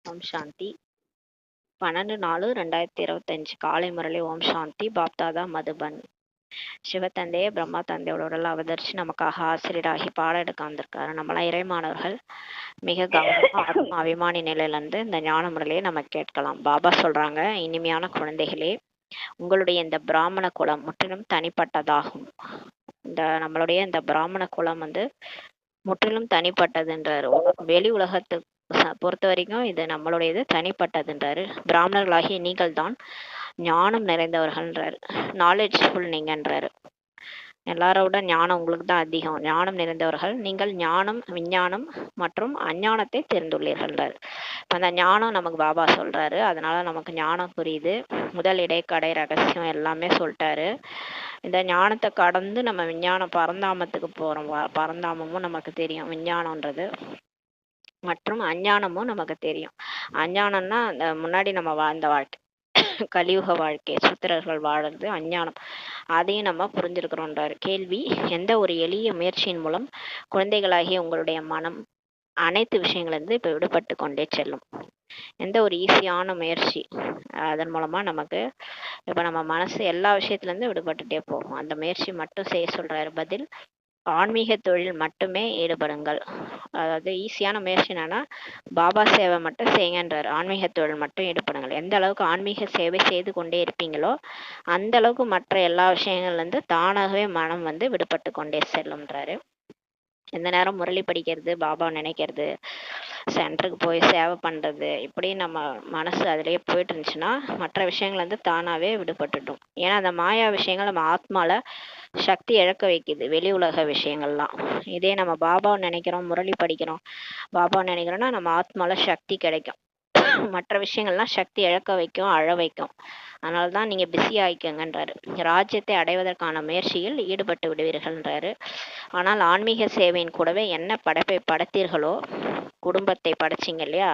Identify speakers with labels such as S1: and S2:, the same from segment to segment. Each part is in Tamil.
S1: ஓம் சாந்தி. 12/4/2025 காலை முரளி. ஓம் சாந்தி. பாப்தாதா மதுபன். சிவத்தந்தையே பிரம்மா தந்தையோட உடல் அவதரிச்சு நமக்காக ஆசிரியராகி பாடம் எடுக்க வந்திருக்காரு. நம்மளாம் இறைமானவர்கள் மிக கவனமா ஆத்மா அபிமானி நிலையிலிருந்து இந்த ஞான முறையிலேயே நம்ம கேட்கலாம். பாபா சொல்றாங்க, இனிமையான குழந்தைகளே, உங்களுடைய இந்த பிராமண குலம் முற்றிலும் தனிப்பட்டதாகும். நம்மளுடைய இந்த பிராமண குலம் முற்றிலும் தனிப்பட்டதுன்றாரு. வெளி உலகத்தை பொறுத்த வரைக்கும் இது நம்மளுடையது தனிப்பட்டதுன்றாரு. பிராமணர்களாகிய நீங்கள் தான் ஞானம் நிறைந்தவர்கள்ன்றாரு. நாலேஜ்ஃபுல் நீங்கன்றாரு. எல்லாரோட ஞானம் உங்களுக்கு தான் அதிகம். ஞானம் நிறைந்தவர்கள் நீங்கள். ஞானம், விஞ்ஞானம் மற்றும் அஞ்ஞானத்தை தெரிந்துள்ளீர்கள்ன்றாரு. இப்போ அந்த ஞானம் நமக்கு பாபா சொல்றாரு. அதனால நமக்கு ஞானம் புரியுது. முதல் இடைக்கடை ரகசியம் எல்லாமே சொல்லிட்டாரு. இந்த ஞானத்தை கடந்து நம்ம விஞ்ஞானம் பரந்தாமத்துக்கு போறோம். பரந்தாமமும் நமக்கு தெரியும் விஞ்ஞானம்ன்றது, மற்றும் அஞ்ஞானமும் நமக்கு தெரியும். அஞ்ஞானம்னா அந்த முன்னாடி நம்ம வாழ்ந்த வாழ்க்கை, கலியுக வாழ்க்கை, சூத்திரர்கள் வாழறது அஞ்ஞானம். அதையும் நம்ம புரிஞ்சிருக்கிறோன்றாரு. கேள்வி: எந்த ஒரு எளிய முயற்சியின் மூலம் குழந்தைகளாகிய உங்களுடைய மனம் அனைத்து விஷயங்களிலிருந்து இப்போ விடுபட்டு கொண்டே செல்லும்? எந்த ஒரு ஈஸியான முயற்சி, அதன் மூலமா நமக்கு இப்போ நம்ம மனசு எல்லா விஷயத்துலேருந்து விடுபட்டுட்டே போகும். அந்த முயற்சி மட்டும் செய்ய சொல்றாரு. பதில்: ஆன்மீக தொழில் மட்டுமே ஈடுபடுங்கள். அதாவது ஈஸியான முயற்சி என்னன்னா, பாபா சேவை மட்டும் செய்யுங்கன்றார். ஆன்மீக தொழில் மட்டும் ஈடுபடுங்கள். எந்த அளவுக்கு ஆன்மீக சேவை செய்து கொண்டே இருப்பீங்களோ அந்த அளவுக்கு மற்ற எல்லா விஷயங்கள்லேருந்து தானாகவே மனம் விடுபட்டு கொண்டே செல்லும்ன்றாரு. எந்த நேரம் முரளி படிக்கிறது, பாபா நினைக்கிறது, சென்டருக்கு போய் சேவை பண்ணுறது, இப்படி நம்ம மனசு அதிலேயே போயிட்டு இருந்துச்சுன்னா மற்ற விஷயங்கள் தானாகவே விடுபட்டுடும். ஏன்னா அந்த மாயா விஷயங்கள் நம்ம ஆத்மால சக்தி இழக்க வைக்குது, வெளி உலக விஷயங்கள்லாம். இதே நம்ம பாபாவை நினைக்கிறோம், முரளி படிக்கிறோம், பாபாவை நினைக்கிறோம்னா நம்ம ஆத்மால சக்தி கிடைக்கும். மற்ற விஷயங்கள்லாம் சக்தி இழக்க வைக்கும், அழ வைக்கும். அதனால தான் நீங்கள் பிஸி ஆகிக்கங்கன்றாரு. ராஜ்யத்தை அடைவதற்கான முயற்சியில் ஈடுபட்டு விடுவீர்கள்ன்றாரு. ஆனால் ஆன்மீக சேவையின் கூடவே என்ன படைப்பை படைத்தீர்களோ, குடும்பத்தை படைச்சிங்க இல்லையா,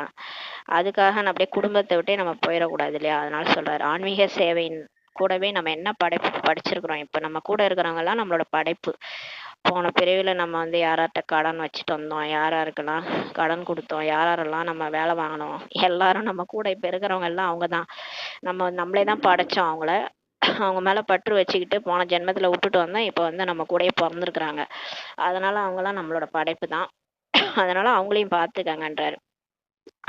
S1: அதுக்காக அப்படியே குடும்பத்தை விட்டே நம்ம போயிடக்கூடாது இல்லையா. அதனால சொல்றாரு, ஆன்மீக சேவையின் கூடவே நம்ம என்ன படைப்பு படிச்சிருக்கிறோம். இப்போ நம்ம கூட இருக்கிறவங்கலாம் நம்மளோட படைப்பு. போன பிரிவில் நம்ம யார்கிட்ட கடன் வச்சுட்டு வந்தோம், யாருக்கெல்லாம் கடன் கொடுத்தோம், யாரெல்லாம் நம்ம வேலை வாங்கினோம், எல்லாரும் நம்ம கூட இப்போ இருக்கிறவங்க எல்லாம் அவங்க தான். நம்மளே தான் படைச்சோம் அவங்கள. அவங்க மேலே பற்று வச்சுக்கிட்டு போன ஜென்மத்தில் விட்டுட்டு வந்தோம். இப்போ நம்ம கூடயே பிறந்திருக்கிறாங்க. அதனால அவங்களாம் நம்மளோட படைப்பு தான். அதனால அவங்களையும் பார்த்துக்கங்கன்றாரு.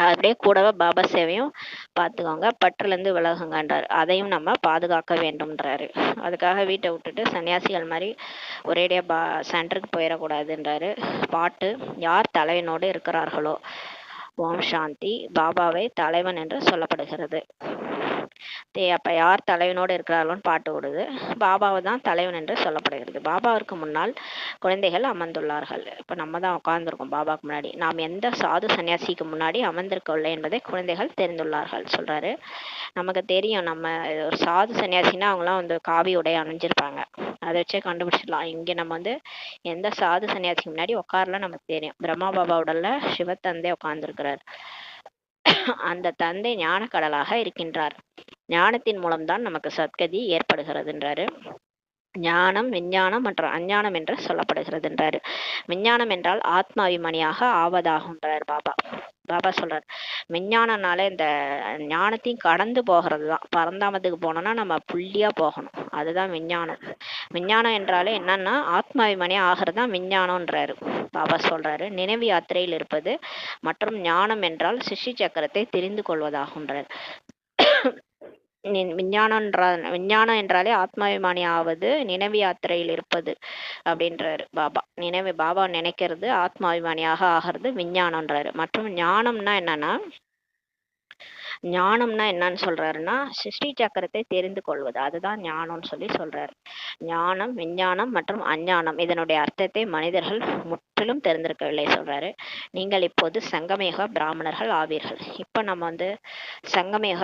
S1: அப்படியே கூடவே பாபா சேவையும் பார்த்துக்கோங்க, பற்றுலேருந்து விலகுங்கன்றாரு. அதையும் நம்ம பாதுகாக்க வேண்டும்ன்றாரு. அதுக்காக வீட்டை விட்டுட்டு சன்னியாசிகள் மாதிரி ஒரேடியாக சென்டருக்கு போயிடக்கூடாதுன்றாரு. பாட்டு: யார் தலைவனோடு இருக்கிறார்களோ. ஓம் சாந்தி. பாபாவை தலைவன் என்று சொல்லப்படுகிறது. அப்போ யார் தலைவனோடு இருக்கிறார்களோன்னு பாட்டு ஓடுது. பாபாவை தான் தலைவன் என்று சொல்லப்படுகிறது. பாபாவிற்கு முன்னால் குழந்தைகள் அமர்ந்துள்ளார்கள். இப்போ நம்ம தான் உட்கார்ந்துருக்கோம் பாபாவுக்கு முன்னாடி. நாம் எந்த சாது சன்னியாசிக்கு முன்னாடி அமர்ந்திருக்கவில்லை என்பதை குழந்தைகள் தெரிந்துள்ளார்கள் சொல்றாரு. நமக்கு தெரியும், நம்ம ஒரு சாது சன்னியாசின்னா அவங்களாம் காவி உடை அணிஞ்சிருப்பாங்க. அதை வச்சே கண்டுபிடிச்சிடலாம். இங்கே நம்ம எந்த சாது சன்னியாசிக்கு முன்னாடி உட்காரலாம் நமக்கு தெரியும். பிரம்மா பாபா உடல்ல சிவத்தந்தை உட்கார்ந்துருக்கிறார். அந்த தந்தை ஞான கடலாக இருக்கின்றார். ஞானத்தின் மூலம்தான் நமக்கு சத்கதி ஏற்படுகிறதுன்றாரு. ஞானம், விஞ்ஞானம் மற்றும் அஞ்ஞானம் என்று சொல்லப்படுகிறதுன்றாரு. விஞ்ஞானம் என்றால் ஆத்மாபிமானியாக ஆவதாகுன்றார் பாபா. பாபா சொல்றார், விஞ்ஞானம்னால இந்த ஞானத்தையும் கடந்து போகிறது தான். பரந்தாமத்துக்கு போனோம்னா நம்ம புள்ளியா போகணும், அதுதான் விஞ்ஞானம். விஞ்ஞானம் என்றாலே என்னன்னா ஆத்மாபிமானியா ஆகிறது தான் விஞ்ஞானம்ன்றாரு பாபா சொல்றாரு. நினைவு யாத்திரையில் இருப்பது மற்றும் ஞானம் என்றால் சிருஷ்டி சக்கரத்தை தெரிந்து கொள்வதாகுன்றார். விஞ்ஞானம் என்றாலே ஆத்மாபிமானி ஆவது, நினைவு யாத்திரையில் இருப்பது அப்படின்றாரு பாபா. பாபா நினைக்கிறது, ஆத்மாபிமானியாக ஆகிறது விஞ்ஞானம்ன்றாரு. மற்றும் ஞானம்னா என்னன்னு சொல்றாருன்னா சிருஷ்டி சக்கரத்தை தெரிந்து கொள்வது, அதுதான் ஞானம்னு சொல்றாரு. ஞானம், விஞ்ஞானம் மற்றும் அஞ்ஞானம் இதனுடைய அர்த்தத்தை மனிதர்கள் முற்றிலும் தெரிந்திருக்கவில்லை சொல்றாரு. நீங்கள் இப்போது சங்கமேக பிராமணர்கள் ஆவீர்கள். இப்போ நம்ம சங்கமேக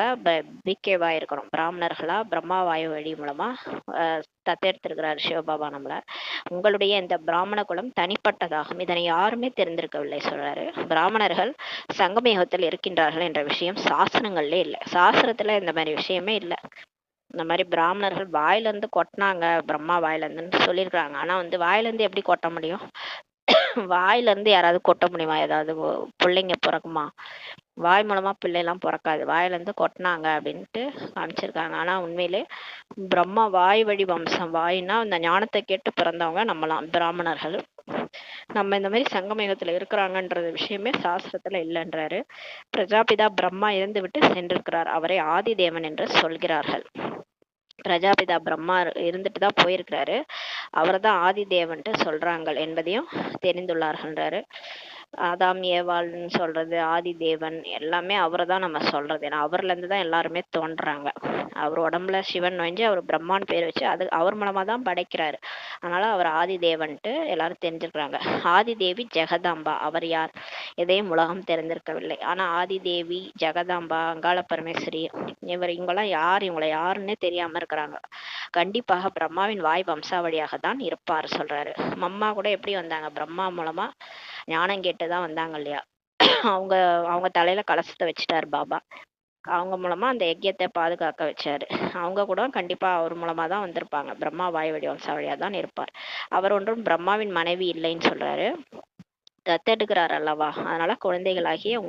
S1: பிகேவா இருக்கிறோம். பிராமணர்களா பிரம்மா வாயு வழி மூலமா தத்தெடுத்திருக்கிறார் சிவபாபா நம்மள. உங்களுடைய இந்த பிராமண குலம் தனிப்பட்டதாகும். இதனை யாருமே தெரிந்திருக்கவில்லை சொல்றாரு. பிராமணர்கள் சங்கமேகத்தில் இருக்கின்றார்கள் என்ற விஷயம் சாஸ்திரங்கள்லே இல்லை. சாஸ்திரத்துல இந்த மாதிரி விஷயமே இல்லை. இந்த மாதிரி பிராமணர்கள் வாயிலிருந்து கொட்டினாங்க, பிரம்மா வாயிலிருந்துன்னு சொல்லியிருக்கிறாங்க. ஆனா வாயிலிருந்து எப்படி கொட்ட முடியும்? வாயில இருந்து யாராவது கொட்ட முடியுமா? ஏதாவது பிள்ளைங்க பிறக்குமா? வாய் மூலமா பிள்ளைலாம் பிறக்காது. வாயில இருந்து கொட்டினாங்க அப்படின்ட்டு காமிச்சிருக்காங்க. ஆனா உண்மையிலே பிரம்மா வாய் வழி வம்சம். வாயின்னா இந்த ஞானத்தை கேட்டு பிறந்தவங்க நம்மலாம் பிராமணர்கள். நம்ம இந்த மாதிரி சங்கமயுகத்துல இருக்கிறாங்கன்றது விஷயமே சாஸ்திரத்துல இல்லைன்றாரு. பிரஜாபிதா பிரம்மா இறந்து விட்டு சென்றிருக்கிறார். அவரை ஆதி தேவன் என்று சொல்கிறார்கள். பிரஜாபிதா பிரம்மா இருந்துட்டு தான் போயிருக்கிறாரு. அவரை தான் ஆதி தேவன்ட்டு சொல்றாங்க என்பதையும் தெரிந்துள்ளார்கள்ன்றாரு. ஆதாம் ஏவாள்னு சொல்றது ஆதி தேவன் எல்லாமே அவரை தான் நம்ம சொல்றது. ஏன்னா அவர்ல இருந்து தான் எல்லாருமே தோன்றாங்க. அவர் உடம்புல சிவன் நுழைஞ்சு அவர் பிரம்மான்னு பேர் வச்சு அது அவர் மூலமா தான் படைக்கிறாரு. அதனால அவர் ஆதி தேவன்ட்டு எல்லாரும் தெரிஞ்சிருக்கிறாங்க. ஆதி தேவி ஜெகதாம்பா. அவர் யார்? எதையும் உலகம் தெரிந்திருக்கவில்லை. ஆனா ஆதி தேவி ஜெகதாம்பா அங்காள பரமேஸ்வரி இவங்கெல்லாம் யார்? இவங்களை யாருன்னே தெரியாம இருக்கிறாங்க. கண்டிப்பாக பிரம்மாவின் வாய் வம்சாவளியாக தான் இருப்பார் சொல்றாரு. அம்மா கூட எப்படி வந்தாங்க? பிரம்மா மூலமா ஞானம் கேட்டுதான் வந்தாங்க இல்லையா? அவங்க அவங்க தலையில கலசத்தை வச்சுட்டாரு பாபா. அவங்க மூலமா அந்த யஜ்யத்தை பாதுகாக்க வச்சாரு. அவங்க கூட கண்டிப்பா அவர் மூலமா தான் வந்திருப்பாங்க. பிரம்மா வாய் வழி வம்சாவளியா தான் இருப்பார். அவர் ஒன்றும் பிரம்மாவின் மனைவி இல்லைன்னு சொல்றாரு. தத்தெடுக்கிறார் அல்லவா? அதனால குழந்தைகளாகிய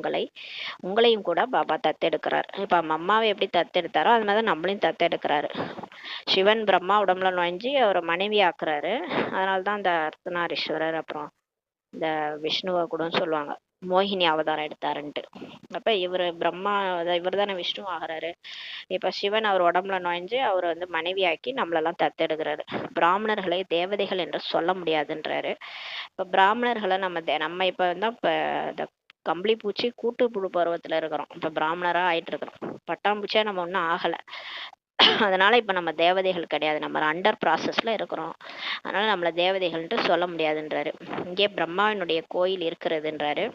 S1: உங்களையும் கூட பாபா தத்தெடுக்கிறார். இப்ப அம்மாவை எப்படி தத்தெடுத்தாரோ அது மாதிரி நம்மளையும் தத்தெடுக்கிறாரு. சிவன் பிரம்மா உடம்புல நுழைஞ்சு அவரை மனைவி ஆக்குறாரு. அதனாலதான் அந்த அர்த்தநாரீஸ்வரர் அப்புறம் இந்த விஷ்ணுவை கூட சொல்லுவாங்க மோகினி அவதாரம் எடுத்தாருன்ட்டு. அப்ப பிரம்மா இவர் தானே விஷ்ணு ஆகிறாரு. இப்ப சிவன் அவர் உடம்புல நுழைஞ்சு அவர் மனைவியாக்கி நம்மளெல்லாம் தத்தெடுக்கிறாரு. பிராமணர்களை தேவதைகள் என்று சொல்ல முடியாதுன்றாரு. இப்ப பிராமணர்களை நம்ம இப்ப இந்த கம்பளி பூச்சி கூட்டு புழு பருவத்துல இருக்கிறோம். இப்ப பிராமணரா ஆயிட்டு இருக்கிறோம். பட்டாம்பூச்சியா நம்ம ஒன்றும் ஆகல. அதனால இப்ப நம்ம தேவதைகள் கிடையாது. நம்ம அண்டர் ப்ராசஸ்ல இருக்கிறோம். அதனால நம்மள தேவதைகள்ன்ட்டு சொல்ல முடியாதுன்றாரு. இங்கே பிரம்மாவினுடைய கோயில் இருக்கிறதுன்றாரு.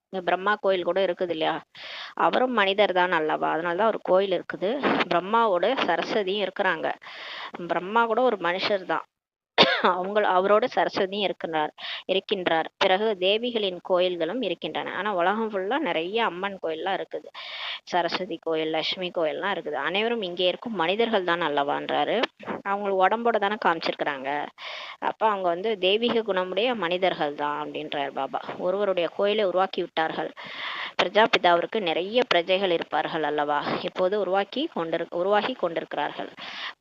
S1: இங்க பிரம்மா கோயில் கூட இருக்குது இல்லையா? அவரும் மனிதர் தான் அல்லவா? அதனாலதான் ஒரு கோயில் இருக்குது. பிரம்மாவோட சரஸ்வதியும் இருக்கிறாங்க. பிரம்மா கூட ஒரு மனுஷர் தான். அவரோட சரஸ்வதியும் இருக்கின்றார். பிறகு தேவிகளின் கோயில்களும் இருக்கின்றன. ஆனா உலகம் ஃபுல்லா நிறைய அம்மன் கோயில்லாம் இருக்குது. சரஸ்வதி கோயில், லட்சுமி கோயில்லாம் இருக்குது. அனைவரும் இங்கே இருக்கும் மனிதர்கள் தான் அல்லவான்றாரு. அவங்க உடம்போட தானே காமிச்சிருக்கிறாங்க. அப்ப அவங்க தெய்வீக குணமுடைய மனிதர்கள் தான் அப்படின்றார் பாபா. ஒருவருடைய கோயிலை உருவாக்கி விட்டார்கள். பிரஜாபிதாவிற்கு நிறைய பிரஜைகள் இருப்பார்கள் அல்லவா? இப்போது உருவாகி கொண்டிருக்கிறார்கள்.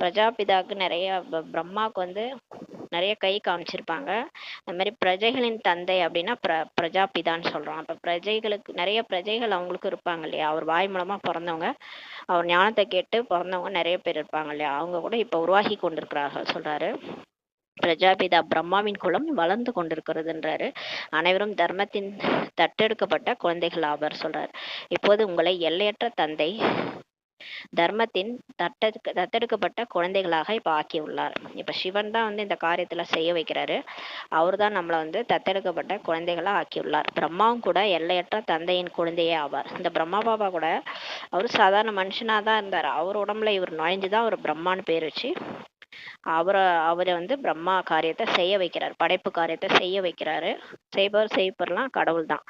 S1: பிரஜாபிதாவுக்கு நிறைய பிரம்மாவுக்கு நிறைய கை காமிச்சிருப்பாங்க. அந்த மாதிரி பிரஜைகளின் தந்தை அப்படின்னா பிரஜாபிதான்னு சொல்றோம். அப்ப பிரஜைகளுக்கு நிறைய பிரஜைகள் அவங்களுக்கு இருப்பாங்க இல்லையா? அவர் வாய் மூலமா பிறந்தவங்க, அவர் ஞானத்தை கேட்டு பிறந்தவங்க நிறைய பேர் இருப்பாங்க இல்லையா? அவங்க கூட இப்ப உருவாகி கொண்டிருக்கிறார்கள் சொல்றாரு. பிரஜாபிதா பிரம்மாவின் குலம் வளர்ந்து கொண்டிருக்கிறதுன்றாரு. அனைவரும் தர்மத்தின் தட்டெடுக்கப்பட்ட குழந்தைகள் ஆவர் சொல்றாரு. இப்போது உங்களை எல்லையற்ற தந்தை தர்மத்தின் தத்தெடுக்கப்பட்ட குழந்தைகளாக இப்ப ஆக்கியுள்ளார். இப்ப சிவன் தான் இந்த காரியத்துல செய்ய வைக்கிறாரு. அவர் தான் நம்மளை தத்தெடுக்கப்பட்ட குழந்தைகளா ஆக்கியுள்ளார். பிரம்மாவும் கூட எல்லையற்ற தந்தையின் குழந்தையே ஆவார். இந்த பிரம்மா பாபா கூட அவரு சாதாரண மனுஷனா தான் இருந்தார். அவர் உடம்புல இவர் நுழைஞ்சுதான் அவர் பிரம்மான்னு பேர் வச்சு அவரை பிரம்மா காரியத்தை செய்ய வைக்கிறார். படைப்பு காரியத்தை செய்ய வைக்கிறாரு. செய்பவர்லாம் கடவுள் தான்.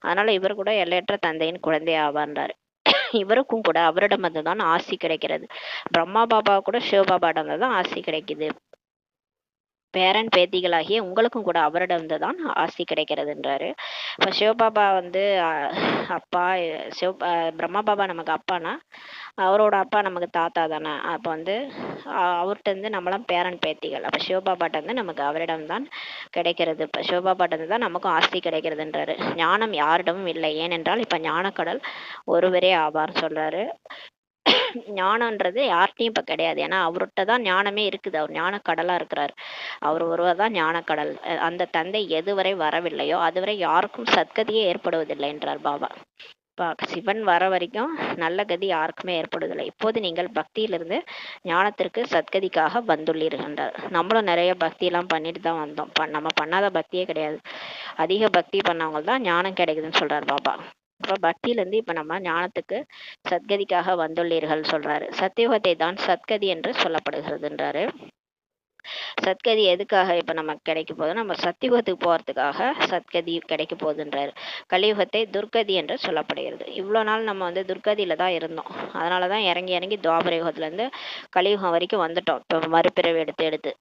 S1: அதனால இவர் கூட எல்லையற்ற தந்தையின் குழந்தை ஆவார்ன்றாரு. இவருக்கும் கூட அவரிடம் தான் ஆசி கிடைக்கிறது. பிரம்மா பாபா கூட சிவபாபாடம் தான் ஆசி கிடைக்குது. பேரன் பேத்திகளாகிய உங்களுக்கும் கூட அவரிடம் தான் ஆசி கிடைக்கிறதுன்றாரு. இப்ப சிவபாபா அப்பா பிரம்மா பாபா நமக்கு அப்பானா அவரோட அப்பா நமக்கு தாத்தா தானே. அப்ப அவர்கிட்ட நம்மளாம் பேரன் பேத்திகள். அப்ப சிவபாபாட்ட நமக்கு அவரிடம் தான் கிடைக்கிறது. இப்ப சிவபாபாட்ட தான் நமக்கும் ஆஸ்தி கிடைக்கிறதுன்றாரு. ஞானம் யாரிடமும் இல்லை. ஏனென்றால் இப்ப ஞானக்கடல் ஒருவரே ஆவார்னு சொல்றாரு. ஞானம்ன்றது யார்கிட்டையும் இப்ப கிடையாது. ஏன்னா அவர்கிட்ட தான் ஞானமே இருக்குது. அவர் ஞான கடலா இருக்கிறார். அவர் ஒருவர் தான் ஞானக்கடல். அந்த தந்தை எதுவரை வரவில்லையோ அதுவரை யாருக்கும் சத்கதியே ஏற்படுவதில்லை என்றார் பாபா. சிவன் வர வரைக்கும் நல்ல கதி யாருக்குமே ஏற்படுவதில்லை. இப்போது நீங்கள் பக்தியிலிருந்து ஞானத்திற்கு சத்கதிக்காக வந்துள்ளீர்கள் என்றார். நம்மளும் நிறைய பக்தி எல்லாம் பண்ணிட்டு தான் வந்தோம். நம்ம பண்ணாத பக்தியே கிடையாது. அதிக பக்தி பண்ணவங்க தான் ஞானம் கிடைக்குதுன்னு சொல்றாரு பாபா. இப்ப பக்தியிலிருந்து இப்ப நம்ம ஞானத்துக்கு சத்கதிக்காக வந்துள்ளீர்கள் சொல்றாரு. சத்தியுகத்தை தான் சத்கதி என்று சொல்லப்படுகிறதுன்றாரு. சத்கதி எதுக்காக இப்ப நமக்கு கிடைக்க போகுது? நம்ம சத்தியுகத்துக்கு போறதுக்காக சத்கதி கிடைக்க போகுதுன்றாரு. கலியுகத்தை துர்கதி என்று சொல்லப்படுகிறது. இவ்வளவு நாள் நம்ம துர்கதியில தான் இருந்தோம். அதனாலதான் இறங்கி துவாபர யுகத்துல இருந்து கலியுகம் வரைக்கும் வந்துட்டோம். இப்ப மறுபிறவி எடுத்து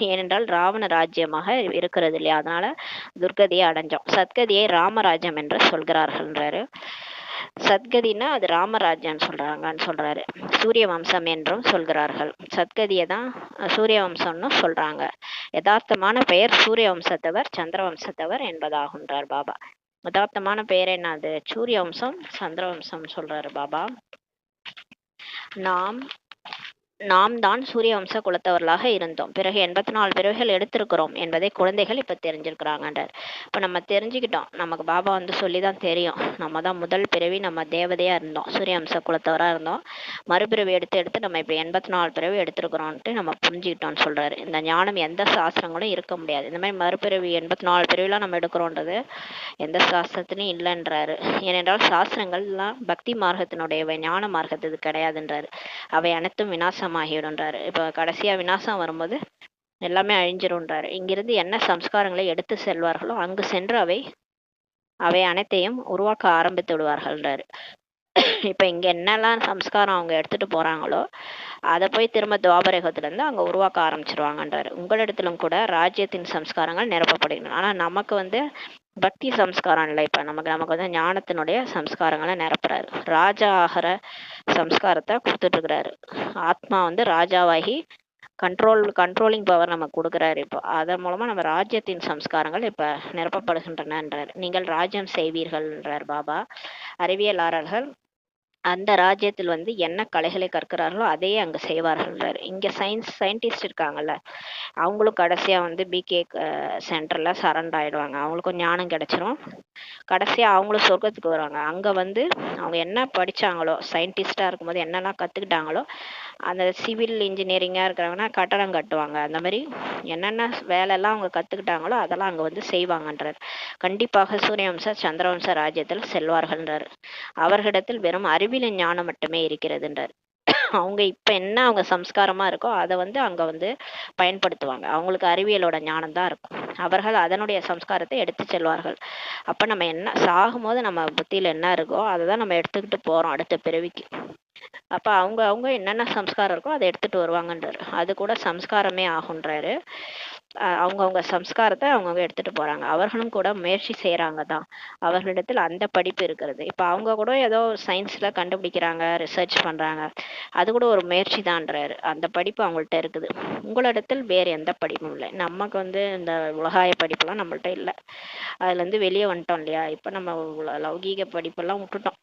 S1: ஏனென்றால் ராவண ராஜ்யமாக இருக்கிறது இல்லையா, அதனால துர்கதியை அடைஞ்சோம். சத்கதியை ராமராஜ்யம் என்று சொல்கிறார்கள்ன்றாரு. சத்கதினா அது ராமராஜ்யம் சொல்றாங்கன்னு சொல்றாரு. சூரிய வம்சம் என்றும் சொல்கிறார்கள். சத்கதியை தான் சூரிய வம்சம்னு சொல்றாங்க. யதார்த்தமான பெயர் சூரிய வம்சத்தவர் சந்திர வம்சத்தவர் என்பதாகுன்றார் பாபா. யதார்த்தமான பெயர் என்னது? சூரிய வம்சம் சந்திர வம்சம் சொல்றாரு பாபா. நாம் தான் சூரிய வம்ச குலத்தவர்களாக இருந்தோம். பிறகு 84 பிறவிகள் எடுத்திருக்கிறோம் என்பதை குழந்தைகள் இப்ப தெரிஞ்சிருக்கிறாங்கன்றார். இப்ப நம்ம தெரிஞ்சுக்கிட்டோம். நமக்கு பாபா சொல்லிதான் தெரியும். நம்ம தான் முதல் பிறவி நம்ம தேவதையா இருந்தோம், சூரிய வம்ச குலத்தவரா இருந்தோம். மறுபிறவி எடுத்து நம்ம இப்ப 84 பிறவி எடுத்திருக்கிறோம்ட்டு நம்ம புரிஞ்சுக்கிட்டோம்னு சொல்றாரு. இந்த ஞானம் எந்த சாஸ்திரங்களும் இருக்க முடியாது. இந்த மாதிரி மறுபிறவி 84 பிறவிலாம் நம்ம எடுக்கிறோன்றது எந்த சாஸ்திரத்திலையும் இல்லைன்றாரு. ஏனென்றால் சாஸ்திரங்கள்லாம் பக்தி மார்க்கத்தினுடைய ஞான மார்க்கத்துக்கு கிடையாதுன்றாரு. அவை அனைத்தும் விநாசமாகிடும்ன்றாரு. இப்போ கடைசியா விநாசம் வரும்போது எல்லாமே அழிஞ்சிரும்ன்றாரு. இங்கிருந்து என்ன சம்ஸ்காரங்களை எடுத்து செல்வார்களோ அங்கு சென்று அவை அனைத்தையும் உருவாக்க ஆரம்பித்து விடுவார்கள்ன்றாரு. இப்ப இங்க என்னெல்லாம் சம்ஸ்காரம் அவங்க எடுத்துட்டு போறாங்களோ அதை போய் திரும்ப துவாபரகத்துல இருந்து அங்க உருவாக்க ஆரம்பிச்சிருவாங்கன்றாரு. உங்களிடத்திலும் கூட ராஜ்யத்தின் சம்ஸ்காரங்கள் நிரப்பப்படுகின்றன. ஆனா நமக்கு பக்தி சம்ஸ்காரம் இல்லை. இப்ப நமக்கு ஞானத்தினுடைய சம்ஸ்காரங்களை நிரப்புறாரு. ராஜா ஆகிற சம்ஸ்காரத்தை கொடுத்துட்டு இருக்கிறாரு. ஆத்மா ராஜாவாகி கண்ட்ரோலிங் பவர் நமக்கு கொடுக்குறாரு. இப்போ அதன் மூலமா நம்ம ராஜ்யத்தின் சம்ஸ்காரங்கள் இப்ப நிரப்பப்படுகின்றன. நீங்கள் ராஜ்யம் செய்வீர்கள்ன்றார் பாபா. அறிவியலாளர்கள் அந்த ராஜ்யத்தில் என்ன கலைகளை கற்கிறார்களோ அதையே அங்க செய்வார்கள்ன்றாரு. இங்க சயின்டிஸ்ட் இருக்காங்கல்ல, அவங்களும் கடைசியா பிகே சென்டர்ல சரண்டர் ஆயிடுவாங்க. அவங்களுக்கும் ஞானம் கிடைச்சிரும். கடைசியா அவங்களும் சொர்க்கத்துக்கு வருவாங்க. அங்க அவங்க என்ன படிச்சாங்களோ, சயின்டிஸ்டா இருக்கும்போது என்னெல்லாம் கத்துக்கிட்டாங்களோ, அந்த சிவில் இன்ஜினியரிங்கா இருக்கிறவங்கன்னா கட்டடம் கட்டுவாங்க. அந்த மாதிரி என்னென்ன வேலை எல்லாம் அவங்க கத்துக்கிட்டாங்களோ அதெல்லாம் அங்க செய்வாங்கன்றார். கண்டிப்பாக சூரியவம்ச சந்திரவம்ச ராஜ்யத்தில் செல்வார்கள்ன்றார். அவர்களிடத்தில் வெறும் அறிவியல் ஞானம் மட்டுமே இருக்கிறதுன்றார். அவங்க இப்ப என்ன அவங்க சம்ஸ்காரமா இருக்கோ அதை அங்க பயன்படுத்துவாங்க. அவங்களுக்கு அறிவியலோட ஞானம் தான் இருக்கும். அவர்கள் அதனுடைய சம்ஸ்காரத்தை எடுத்து செல்வார்கள். அப்ப நம்ம என்ன சாகும்போது நம்ம புத்தியில என்ன இருக்கோ அதை தான் நம்ம எடுத்துக்கிட்டு போறோம் அடுத்த பிறவிக்கு. அப்ப அவங்க என்னென்ன சம்ஸ்காரம் இருக்கோ அதை எடுத்துட்டு வருவாங்கன்றாரு. அது கூட சம்ஸ்காரமே ஆகுன்றாரு. அவங்கவுங்க சம்ஸ்காரத்தை அவங்கவுங்க எடுத்துட்டு போறாங்க. அவர்களும் கூட முயற்சி செய்யறாங்க தான். அவர்களிடத்தில் அந்த படிப்பு இருக்கிறது. இப்ப அவங்க கூட ஏதோ சயின்ஸ்ல கண்டுபிடிக்கிறாங்க, ரிசர்ச் பண்றாங்க. அது கூட ஒரு முயற்சி தான்ன்றாரு. அந்த படிப்பு அவங்கள்ட்ட இருக்குது. உங்களிடத்தில் வேற எந்த படிப்பும் இல்லை. நமக்கு இந்த உலகாய படிப்புலாம் நம்மள்ட்ட இல்லை. அதுல வெளியே வந்துட்டோம் இல்லையா. இப்ப நம்ம லௌகீக படிப்பெல்லாம் விட்டுட்டோம்.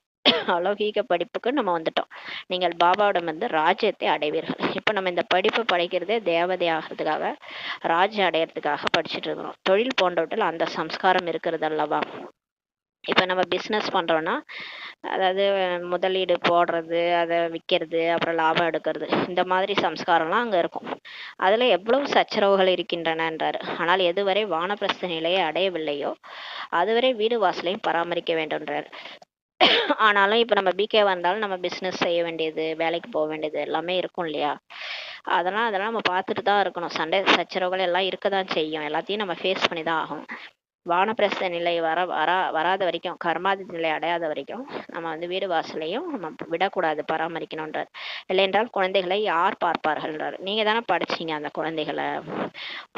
S1: அலௌகீக படிப்புக்கு நம்ம வந்துட்டோம். நீங்கள் பாபாவிடம் ராஜ்யத்தை அடைவீர்கள். இப்ப நம்ம இந்த படிப்பு படிக்கிறதே தேவதை ஆகிறதுக்காக, ராஜ்யம் அடையறதுக்காக படிச்சுட்டு இருக்கிறோம். தொழில் போன்றவற்றில் அந்த சம்ஸ்காரம் இருக்கிறது அல்லவா. இப்ப நம்ம பிஸ்னஸ் பண்றோம்னா, அதாவது முதலீடு போடுறது, அதை விற்கிறது, அப்புறம் லாபம் எடுக்கிறது, இந்த மாதிரி சம்ஸ்காரம்லாம் அங்க இருக்கும். அதுல எவ்வளவு சச்சரவுகள் இருக்கின்றனன்றாரு. ஆனால் எதுவரை வானப்பிரஸ்த நிலையை அடையவில்லையோ அதுவரை வீடு வாசலையும் பராமரிக்க வேண்டும்ன்றார். ஆனாலும் இப்ப நம்ம பிகே வந்தாலும் நம்ம பிசினஸ் செய்ய வேண்டியது, வேலைக்கு போக வேண்டியது எல்லாமே இருக்கும் இல்லையா. அதெல்லாம் நம்ம பார்த்துட்டு தான் இருக்கணும். சண்டை சச்சரவுகள் எல்லாம் இருக்கதான் செய்யும். எல்லாத்தையும் நம்ம ஃபேஸ் பண்ணி தான் ஆகணும். வானப்பிரஸ்த நிலை வராத வரைக்கும், கர்மாதி நிலை அடையாத வரைக்கும் நம்ம வீடு வாசலையும் நம்ம விடக்கூடாது, பராமரிக்கணும்ன்றார். இல்லைன்றால் குழந்தைகளை யார் பார்ப்பார்கள்ன்றார். நீங்க தானே படிச்சீங்க அந்த குழந்தைகளை.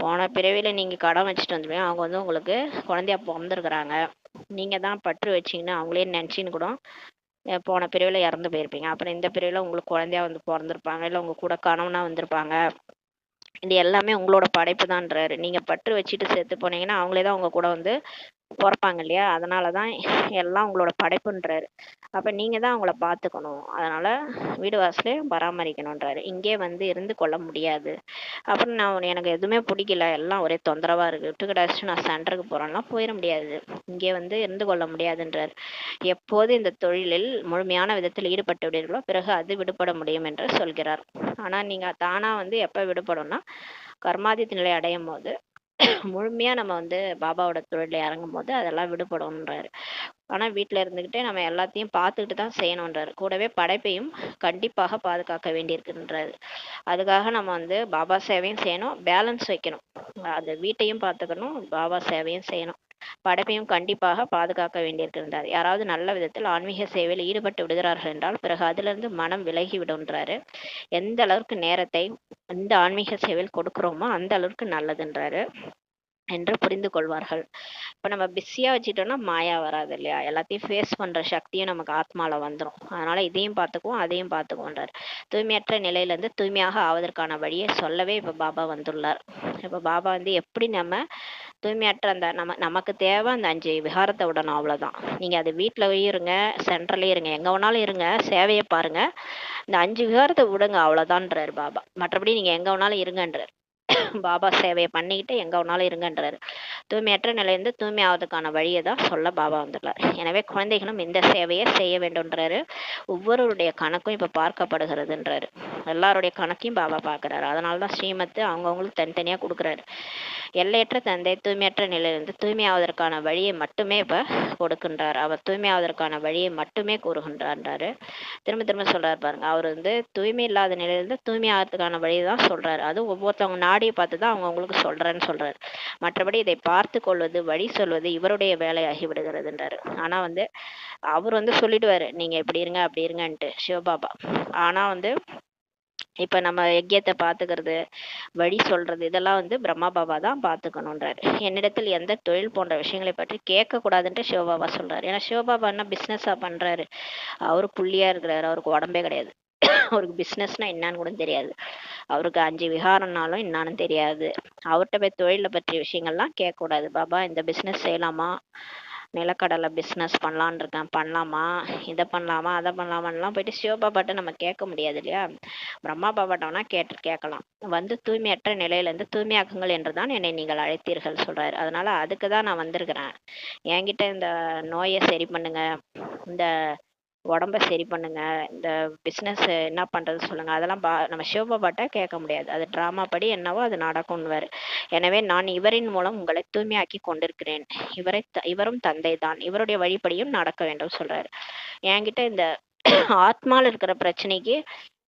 S1: போன பிறவில நீங்க கடன் வச்சுட்டு வந்துருவீங்க. அவங்க உங்களுக்கு குழந்தையா பிறந்திருக்கிறாங்க. நீங்க தான் பற்று வச்சீங்கன்னா அவங்களே நினைச்சின்னு கூட போன பிறவில இறந்து போயிருப்பீங்க. அப்புறம் இந்த பிறவில உங்களுக்கு குழந்தையா பிறந்திருப்பாங்க, இல்லை உங்க கூட கணவனா வந்திருப்பாங்க. இது எல்லாமே உங்களோட படைப்பு தான்ன்றாரு. நீங்க பற்று வச்சுட்டு செத்து போனீங்கன்னா அவங்களே தான் உங்க கூட பிறப்பாங்க இல்லையா. அதனாலதான் எல்லாம் உங்களோட படைப்புன்றாரு. அப்ப நீங்க தான் அவங்கள பாத்துக்கணும். அதனால வீடு வாசலே பராமரிக்கணும்ன்றாரு. இங்கே இருந்து கொள்ள முடியாது. அப்புறம் எனக்கு எதுவுமே பிடிக்கல, எல்லாம் ஒரே தொந்தரவா இருக்கு, விட்டுக்கிடாச்சு நான் சென்டருக்கு போறேன்னா போயிட முடியாது. இங்கே இருந்து கொள்ள முடியாதுன்றார். எப்போது இந்த தொழிலில் முழுமையான விதத்தில் ஈடுபட்டு விடுவீர்களோ பிறகு அது விடுபட முடியும் என்று சொல்கிறார். ஆனா நீங்க தானா எப்ப விடுபடும்னா கர்மாதித்த நிலை அடையும் போது, முழுமையா நம்ம பாபாவோட தொழில இறங்கும் போது அதெல்லாம் விடுபடும்ன்றாரு. ஆனா வீட்டுல இருந்துகிட்டே நம்ம எல்லாத்தையும் பார்த்துக்கிட்டு தான் செய்யணும்ன்றாரு. கூடவே படைப்பையும் கண்டிப்பாக பாதுகாக்க வேண்டியிருக்குன்றாரு. அதுக்காக நம்ம பாபா சேவையும் செய்யணும், பேலன்ஸ் வைக்கணும். அது வீட்டையும் பார்த்துக்கணும், பாபா சேவையும் செய்யணும். படைப்பையும் கண்டிப்பாக பாதுகாக்க வேண்டியிருக்கின்றார். யாராவது நல்ல விதத்தில் ஆன்மீக சேவையில் ஈடுபட்டு விடுகிறார்கள் என்றால் பிறகு அதிலிருந்து மனம் விலகி விடுன்றாரு. எந்த அளவுக்கு நேரத்தை இந்த ஆன்மீக சேவையில் கொடுக்குறோமோ அந்த அளவுக்கு நல்லதுன்றாரு என்று புரிந்து கொள்வார்கள். இப்போ நம்ம பிஸியாக வச்சுட்டோம்னா மாயா வராது இல்லையா? எல்லாத்தையும் ஃபேஸ் பண்ணுற சக்தியும் நமக்கு ஆத்மாவில் வந்துடும். அதனால் இதையும் பார்த்துக்குவோம் அதையும் பார்த்துக்குவோன்றார். தூய்மையற்ற நிலையிலேருந்து தூய்மையாக ஆவதற்கான வழியை சொல்லவே இப்போ பாபா வந்துள்ளார். இப்போ பாபா வந்து எப்படி நம்ம தூய்மையற்ற அந்த நமக்கு தேவை அந்த 5 விகாரத்தை விடணும், அவ்வளோதான். நீங்கள் அது வீட்டில் இருங்க, சென்டர்லேயே இருங்க, எங்கே வேணாலும் இருங்க, சேவையை பாருங்கள், இந்த 5 விகாரத்தை விடுங்க, அவ்வளோதான்றார் பாபா. மற்றபடி நீங்கள் எங்கே வேணாலும் இருங்கன்றார். பாபா சேவையை பண்ணிக்கிட்டு எங்கே வேணாலும் இருங்கன்றாரு. தூய்மையற்ற நிலையிலிருந்து தூய்மை ஆவதுக்கான வழியை தான் சொல்ல பாபா வந்துள்ளார். எனவே குழந்தைகளும் இந்த சேவையை செய்ய வேண்டும்ன்றாரு. ஒவ்வொருடைய கணக்கும் இப்போ பார்க்கப்படுகிறதுன்றாரு. எல்லாருடைய கணக்கையும் பாபா பார்க்குறாரு. அதனால தான் ஸ்ரீமத்து அவங்கவுங்களுக்கு தனித்தனியாக கொடுக்குறாரு. எல்லையற்ற தந்தை தூய்மையற்ற நிலையிலிருந்து தூய்மையாவதற்கான வழியை மட்டுமே இப்போ கொடுக்கின்றார். அவர் தூய்மையாவதற்கான வழியை மட்டுமே கூறுகின்றார்ன்றாரு. திரும்ப திரும்ப சொல்றாரு பாருங்க. அவர் வந்து தூய்மை இல்லாத நிலையிலிருந்து தூய்மை ஆகிறதுக்கான வழியை தான் சொல்றாரு. அதுவும் ஒவ்வொருத்தவங்க நாடியை பார்த்து தான் அவங்கவுங்களுக்கு சொல்றேன்னு சொல்றாரு. மற்றபடி இதை பார்த்து கொள்வது வழி சொல்வது இவருடைய வேலையாகி விடுகிறதுன்றாரு. ஆனா வந்து அவர் வந்து சொல்லிடுவாரு, நீங்க இப்படி இருங்க அப்படி இருங்கன்ட்டு சிவபாபா. ஆனா வந்து இப்ப நம்ம யஜ்யத்தை பாத்துக்கிறது, வழி சொல்றது, இதெல்லாம் வந்து பிரம்மா பாபா தான் பாத்துக்கணும்ன்றாரு. என்னிடத்தில் எந்த தொழில் போன்ற விஷயங்களை பற்றி கேட்க கூடாதுன்ட்டு சிவபாபா சொல்றாரு. ஏன்னா சிவபாபா என்ன பிசினஸா பண்றாரு? அவரு புள்ளியா இருக்கிறாரு, அவருக்கு உடம்பே கிடையாது. அவருக்கு பிசினஸ்னா என்னன்னு கூட தெரியாது. அவருக்கு 5 விகாரம்னாலும் என்னன்னு தெரியாது. அவர்கிட்ட போய் தொழிலை பற்றிய விஷயங்கள்லாம் கேட்கக்கூடாது. பாபா இந்த பிசினஸ் செய்யலாமா, நிலக்கடலை பிஸ்னஸ் பண்ணலான் இருக்கேன், பண்ணலாமா, இதை பண்ணலாமா அதை பண்ணலாமான்லாம் போயிட்டு சிவபாபாட்ட நம்ம கேட்க முடியாது இல்லையா? பிரம்மா பாபாட்டோனா கேட்கலாம். வந்து தூய்மையற்ற நிலையிலேருந்து தூய்மையாக்குங்கள் என்று தான் என்னை நீங்கள் அழைத்தீர்கள் சொல்றாரு. அதனால அதுக்கு தான் நான் வந்திருக்கிறேன். என்கிட்ட இந்த நோயை சரி பண்ணுங்க, இந்த உடம்ப சரி பண்ணுங்க, இந்த பிஸ்னஸ் என்ன பண்றது சொல்லுங்க, அதெல்லாம் நம்ம சிவபாபாட்ட கேட்க முடியாது. அது டிராமா படி என்னவோ அது நடக்கும்னுவாரு. எனவே நான் இவரின் மூலம் உங்களை தூய்மையாக்கி கொண்டிருக்கிறேன். இவரும் தந்தை தான், இவருடைய வழிப்படியும் நடக்க வேண்டும் சொல்றாரு. என்கிட்ட இந்த ஆத்மால இருக்கிற பிரச்சனைக்கு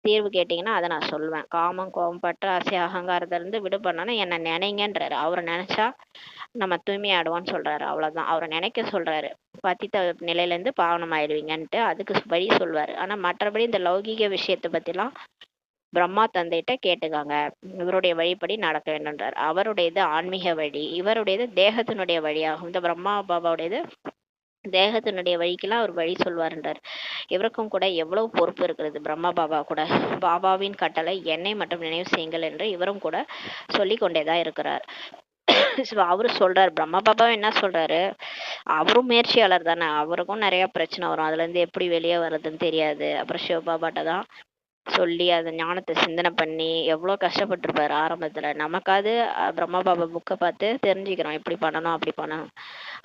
S1: தீர்வு கேட்டீங்கன்னா அதை நான் சொல்லுவேன். காமம், கோபம், பற்று, ஆசை, அகங்காரத்திலிருந்து விடுபடணும்னா என்னை நினைங்கன்றாரு. அவரை நினைச்சா நம்ம தூய்மையாடுவோம்னு சொல்றாரு. அவ்வளவுதான். அவரை நினைக்க சொல்றாரு. பத்தித்த நிலையிலேருந்து பாவனம் ஆயிடுவீங்கன்ட்டு அதுக்கு வழி சொல்வாரு. ஆனா மற்றபடி இந்த லௌகீக விஷயத்தை பத்திலாம் பிரம்மா தந்தைகிட்ட கேட்டுக்காங்க, இவருடைய வழிப்படி நடக்க வேண்டும்ன்றார். அவருடையது ஆன்மீக வழி, இவருடையது தேகத்தினுடைய வழியாகும். இந்த பிரம்மா பாபாவுடையது தேகத்தினுடைய வழிக்கெல்லாம் அவர் வழி சொல்வாருன்றார். இவருக்கும் கூட எவ்வளவு பொறுப்பு இருக்கிறது. பிரம்மா பாபா கூட பாபாவின் கட்டளை என்னை மட்டும் நினைவு செய்யுங்கள் என்று இவரும் கூட சொல்லி கொண்டேதான் இருக்கிறார். அவரு சொல்றாரு, பிரம்மா பாபா என்ன சொல்றாரு, அவரும் முயற்சியாளர் தானே, அவருக்கும் நிறைய பிரச்சனை வரும், அதுல இருந்து எப்படி வெளியே வர்றதுன்னு தெரியாது. அப்புறம் சிவபாபாட்ட தான் சொல்லி அந்த ஞானத்தை சிந்தனை பண்ணி எவ்வளோ கஷ்டப்பட்டிருப்பாரு ஆரம்பத்துல. நமக்காவது பிரம்மா பாபா புக்கை பார்த்து தெரிஞ்சுக்கிறோம் இப்படி பண்ணணும் அப்படி பண்ணணும்.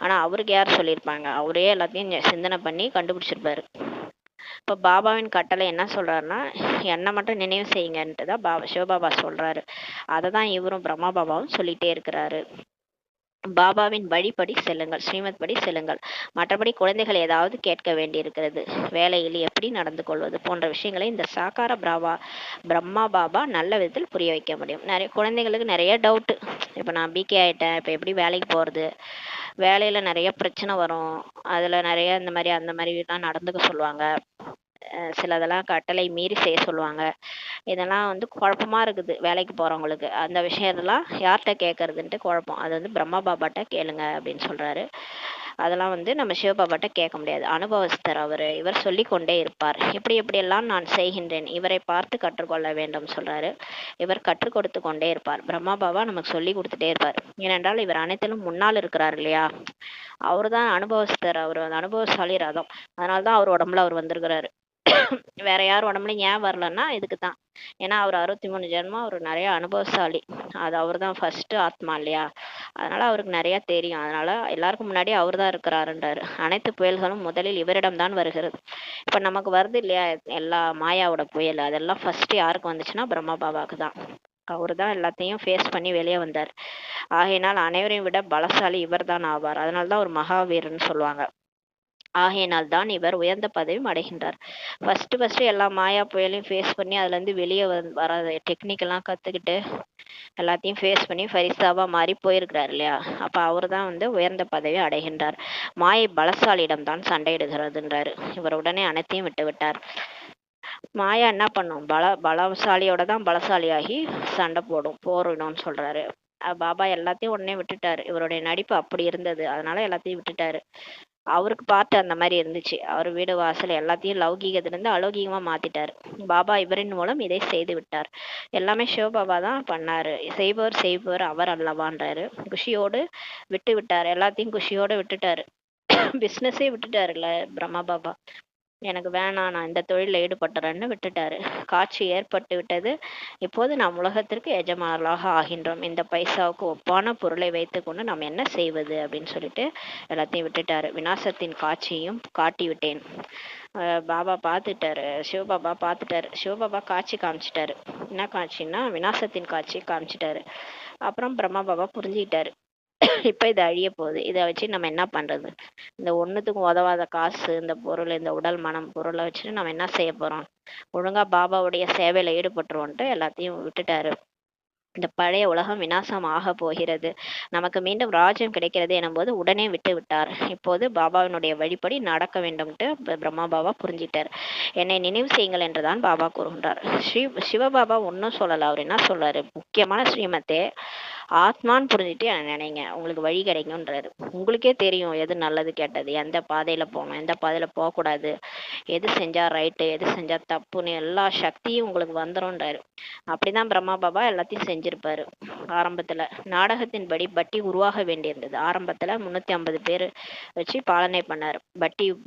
S1: ஆனா அவருக்கு யார் சொல்லியிருப்பாங்க? அவரே எல்லாத்தையும் சிந்தனை பண்ணி கண்டுபிடிச்சிருப்பாரு. இப்போ பாபாவின் கட்டளை என்ன சொல்றாருன்னா, என்னை மட்டும் நினைவு செய்யுங்கன்ட்டு தான் சிவபாபா சொல்றாரு. அதை தான் இவரும் பிரம்மா பாபாவும் சொல்லிட்டே இருக்கிறாரு. பாபாவின் வழிப்படி செல்லுங்கள், ஸ்ரீமத் படி செல்லுங்கள். மற்றபடி குழந்தைகள் ஏதாவது கேட்க வேண்டி இருக்கிறது, வேலையில் எப்படி நடந்து கொள்வது போன்ற விஷயங்களை இந்த சாக்கார பிரம்மா பாபா நல்ல விதத்தில் புரிய வைக்க முடியும். நிறைய குழந்தைகளுக்கு நிறைய டவுட்டு. இப்போ நான் பிகே ஆயிட்டேன், இப்போ எப்படி வேலைக்கு போகிறது, வேலையில நிறைய பிரச்சனை வரும், அதுல நிறைய இந்த மாதிரி அந்த மாதிரிலாம் நடந்துக்க சொல்லுவாங்க, சிலதெல்லாம் கட்டளை மீறி செய்ய சொல்லுவாங்க. இதெல்லாம் வந்து குழப்பமா இருக்குது வேலைக்கு போறவங்களுக்கு. அந்த விஷயத்தெல்லாம் யார்கிட்ட கேட்கறதுன்ட்டு குழப்பம். அது வந்து பிரம்மா பாபாட்ட கேளுங்க அப்படின்னு சொல்றாரு. அதெல்லாம் வந்து நம்ம சிவபாபாட்ட கேட்க முடியாது. அனுபவஸ்தர் அவரு. இவர் சொல்லி கொண்டே இருப்பார். எப்படி எப்படியெல்லாம் நான் செய்கின்றேன், இவரை பார்த்து கற்றுக்கொள்ள வேண்டும் சொல்றாரு. இவர் கற்றுக் கொடுத்து கொண்டே இருப்பார். பிரம்மா பாபா நமக்கு சொல்லி கொடுத்துட்டே இருப்பார். ஏனென்றால் இவர் அனைத்திலும் முன்னால் இருக்கிறார் இல்லையா? அவரு தான் அனுபவஸ்தர், அவர் அனுபவசாலி ரதம். அதனால்தான் அவர் உடம்புல அவர் வந்திருக்கிறாரு. வேற யார் உடம்புல ஏன் வரலன்னா இதுக்கு தான். ஏன்னா அவர் 63 ஜென்மம் அவர் நிறைய அனுபவசாலி. அது அவர் தான் ஃபர்ஸ்ட் ஆத்மா இல்லையா? அதனால அவருக்கு நிறைய தெரியும். அதனால எல்லாருக்கும் முன்னாடி அவர் தான் இருக்கிறாருன்றாரு. அனைத்து புயல்களும் முதலில் இவரிடம் தான் வருகிறது. இப்ப நமக்கு வருது இல்லையா எல்லா மாயாவோட புயல், அதெல்லாம் ஃபர்ஸ்ட் யாருக்கு வந்துச்சுன்னா பிரம்மா பாபாவுக்கு தான். அவரு தான் எல்லாத்தையும் ஃபேஸ் பண்ணி வெளியே வந்தார். ஆகையினால் அனைவரையும் விட பலசாலி இவர் தான் ஆவார். அதனால தான் ஒரு மகாவீரன்னு சொல்லுவாங்க. ஆகையினால் தான் இவர் உயர்ந்த பதவியும் அடைகின்றார். ஃபர்ஸ்ட் எல்லா மாயா புயலையும் ஃபேஸ் பண்ணி அதுலேருந்து வெளியே வர டெக்னிக்கெல்லாம் கற்றுக்கிட்டு எல்லாத்தையும் ஃபேஸ் பண்ணி ஃபரிஸ்தாவா மாறி போயிருக்கிறார் இல்லையா? அப்போ அவர் தான் வந்து உயர்ந்த பதவி அடைகின்றார். மாயை பலசாலியிடம் தான் சண்டையிடுகிறதுன்றாரு. இவர் உடனே அனைத்தையும் விட்டு விட்டார். மாயா என்ன பண்ணும்? பலசாலியோட தான் பலசாலியாகி சண்டை போரிடும்னு சொல்றாரு. பாபா எல்லாத்தையும் உடனே விட்டுட்டாரு. இவருடைய நடிப்பு அப்படி இருந்தது, அதனால எல்லாத்தையும் விட்டுட்டாரு. அவருக்கு பார்த்து அந்த மாதிரி இருந்துச்சு. அவர் வீடு வாசல் எல்லாத்தையும் லௌகீகத்திலிருந்து அலௌகீகமா மாத்திட்டாரு. பாபா இவரின் மூலம் இதை செய்து விட்டார். எல்லாமே சிவபாபா தான் பண்ணாரு. செய்பவர் அவர் அல்லவான்றாரு. குஷியோடு விட்டு விட்டார். எல்லாத்தையும் குஷியோடு விட்டுட்டாரு. பிஸ்னஸே விட்டுட்டாருல்ல பிரம்மா பாபா. எனக்கு வேணாம், நான் இந்த தொழிலில் ஈடுபட்டுறேன்னு விட்டுட்டாரு. காட்சி ஏற்பட்டு விட்டது. இப்போது நாம் உலகத்திற்கு எஜமானர்களாக ஆகின்றோம். இந்த பைசாவுக்கு ஒப்பான பொருளை வைத்துக்கொண்டு நாம் என்ன செய்வது அப்படின்னு சொல்லிட்டு எல்லாத்தையும் விட்டுட்டாரு. விநாசத்தின் காட்சியையும் காட்டி விட்டேன். பாபா பார்த்துட்டாரு. சிவபாபா பார்த்துட்டாரு. சிவபாபா காட்சி காமிச்சிட்டாரு. என்ன காட்சின்னா விநாசத்தின் காட்சி காமிச்சிட்டாரு. அப்புறம் பிரம்மா பாபா புரிஞ்சுக்கிட்டாரு. இப்ப இது அழிய போகுது, இதை வச்சு நம்ம என்ன பண்றது? இந்த ஒண்ணுத்துக்கும் உதவாத காசு, இந்த பொருள், இந்த உடல் மனம் பொருளை வச்சுட்டு நம்ம என்ன செய்ய போறோம்? ஒழுங்கா பாபாவுடைய சேவையில ஈடுபட்டுருவோன்ட்டு எல்லாத்தையும் விட்டுட்டாரு. இந்த பழைய உலகம் விநாசம் ஆக போகிறது, நமக்கு மீண்டும் ராஜ்யம் கிடைக்கிறது எனும்போது உடனே விட்டு விட்டார். இப்போது பாபாவினுடைய வழிபடி நடக்க வேண்டும்ட்டு பிரம்மா பாபா புரிஞ்சிட்டார். என்னை நினைவு செய்யுங்கள் என்றுதான் பாபா கூறுகின்றார். சிவபாபா ஒன்றும் சொல்லல. அவர் என்ன சொல்றாரு? முக்கியமான ஸ்ரீமத்தே ஆத்மான்னு புரிஞ்சுட்டு நினைங்க, உங்களுக்கு வழி கிடைக்கும்ன்றாரு. உங்களுக்கே தெரியும் எது நல்லது கெட்டது, எந்த பாதையில போகணும், எந்த பாதையில போகக்கூடாது, எது செஞ்சா ரைட்டு, எது செஞ்சா தப்புன்னு எல்லா சக்தியும் உங்களுக்கு வந்துரும்ன்றாரு. அப்படிதான் பிரம்மா பாபா எல்லாத்தையும் செஞ்சிருப்பாரு. ஆரம்பத்துல நாடகத்தின்படி பட்டி உருவாக வேண்டியிருந்தது. ஆரம்பத்துல 350 பேர் வச்சு பாலனை பண்ணாரு.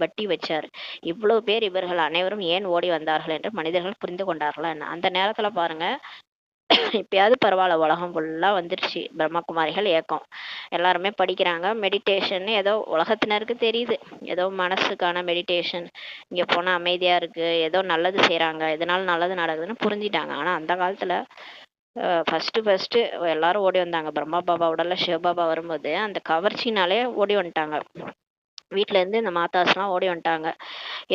S1: பட்டி வச்சாரு. இவ்வளவு பேர் இவர்கள் அனைவரும் ஏன் ஓடி வந்தார்கள் என்று மனிதர்கள் புரிந்து கொண்டார்களா என்ன? அந்த நேரத்துல பாருங்க, இப்பயாவது பரவாயில்ல, உலகம் ஃபுல்லா வந்துருச்சு பிரம்மகுமாரிகள் இயக்கம். எல்லாருமே படிக்கிறாங்க. மெடிடேஷன் ஏதோ உலகத்தினருக்கு தெரியுது, ஏதோ மனசுக்கான மெடிடேஷன், இங்க போனா அமைதியா இருக்கு, ஏதோ நல்லது செய்யறாங்க, இதனால நல்லது நடக்குதுன்னு புரிஞ்சிட்டாங்க. ஆனா அந்த காலத்துல ஃபர்ஸ்ட் எல்லாரும் ஓடி வந்தாங்க. பிரம்மா பாபா உடல்ல சிவபாபா வரும்போது அந்த கவர்ச்சினாலே ஓடி வந்துட்டாங்க. வீட்டுல இருந்து இந்த மாதாஸ்லாம் ஓடி வந்துட்டாங்க.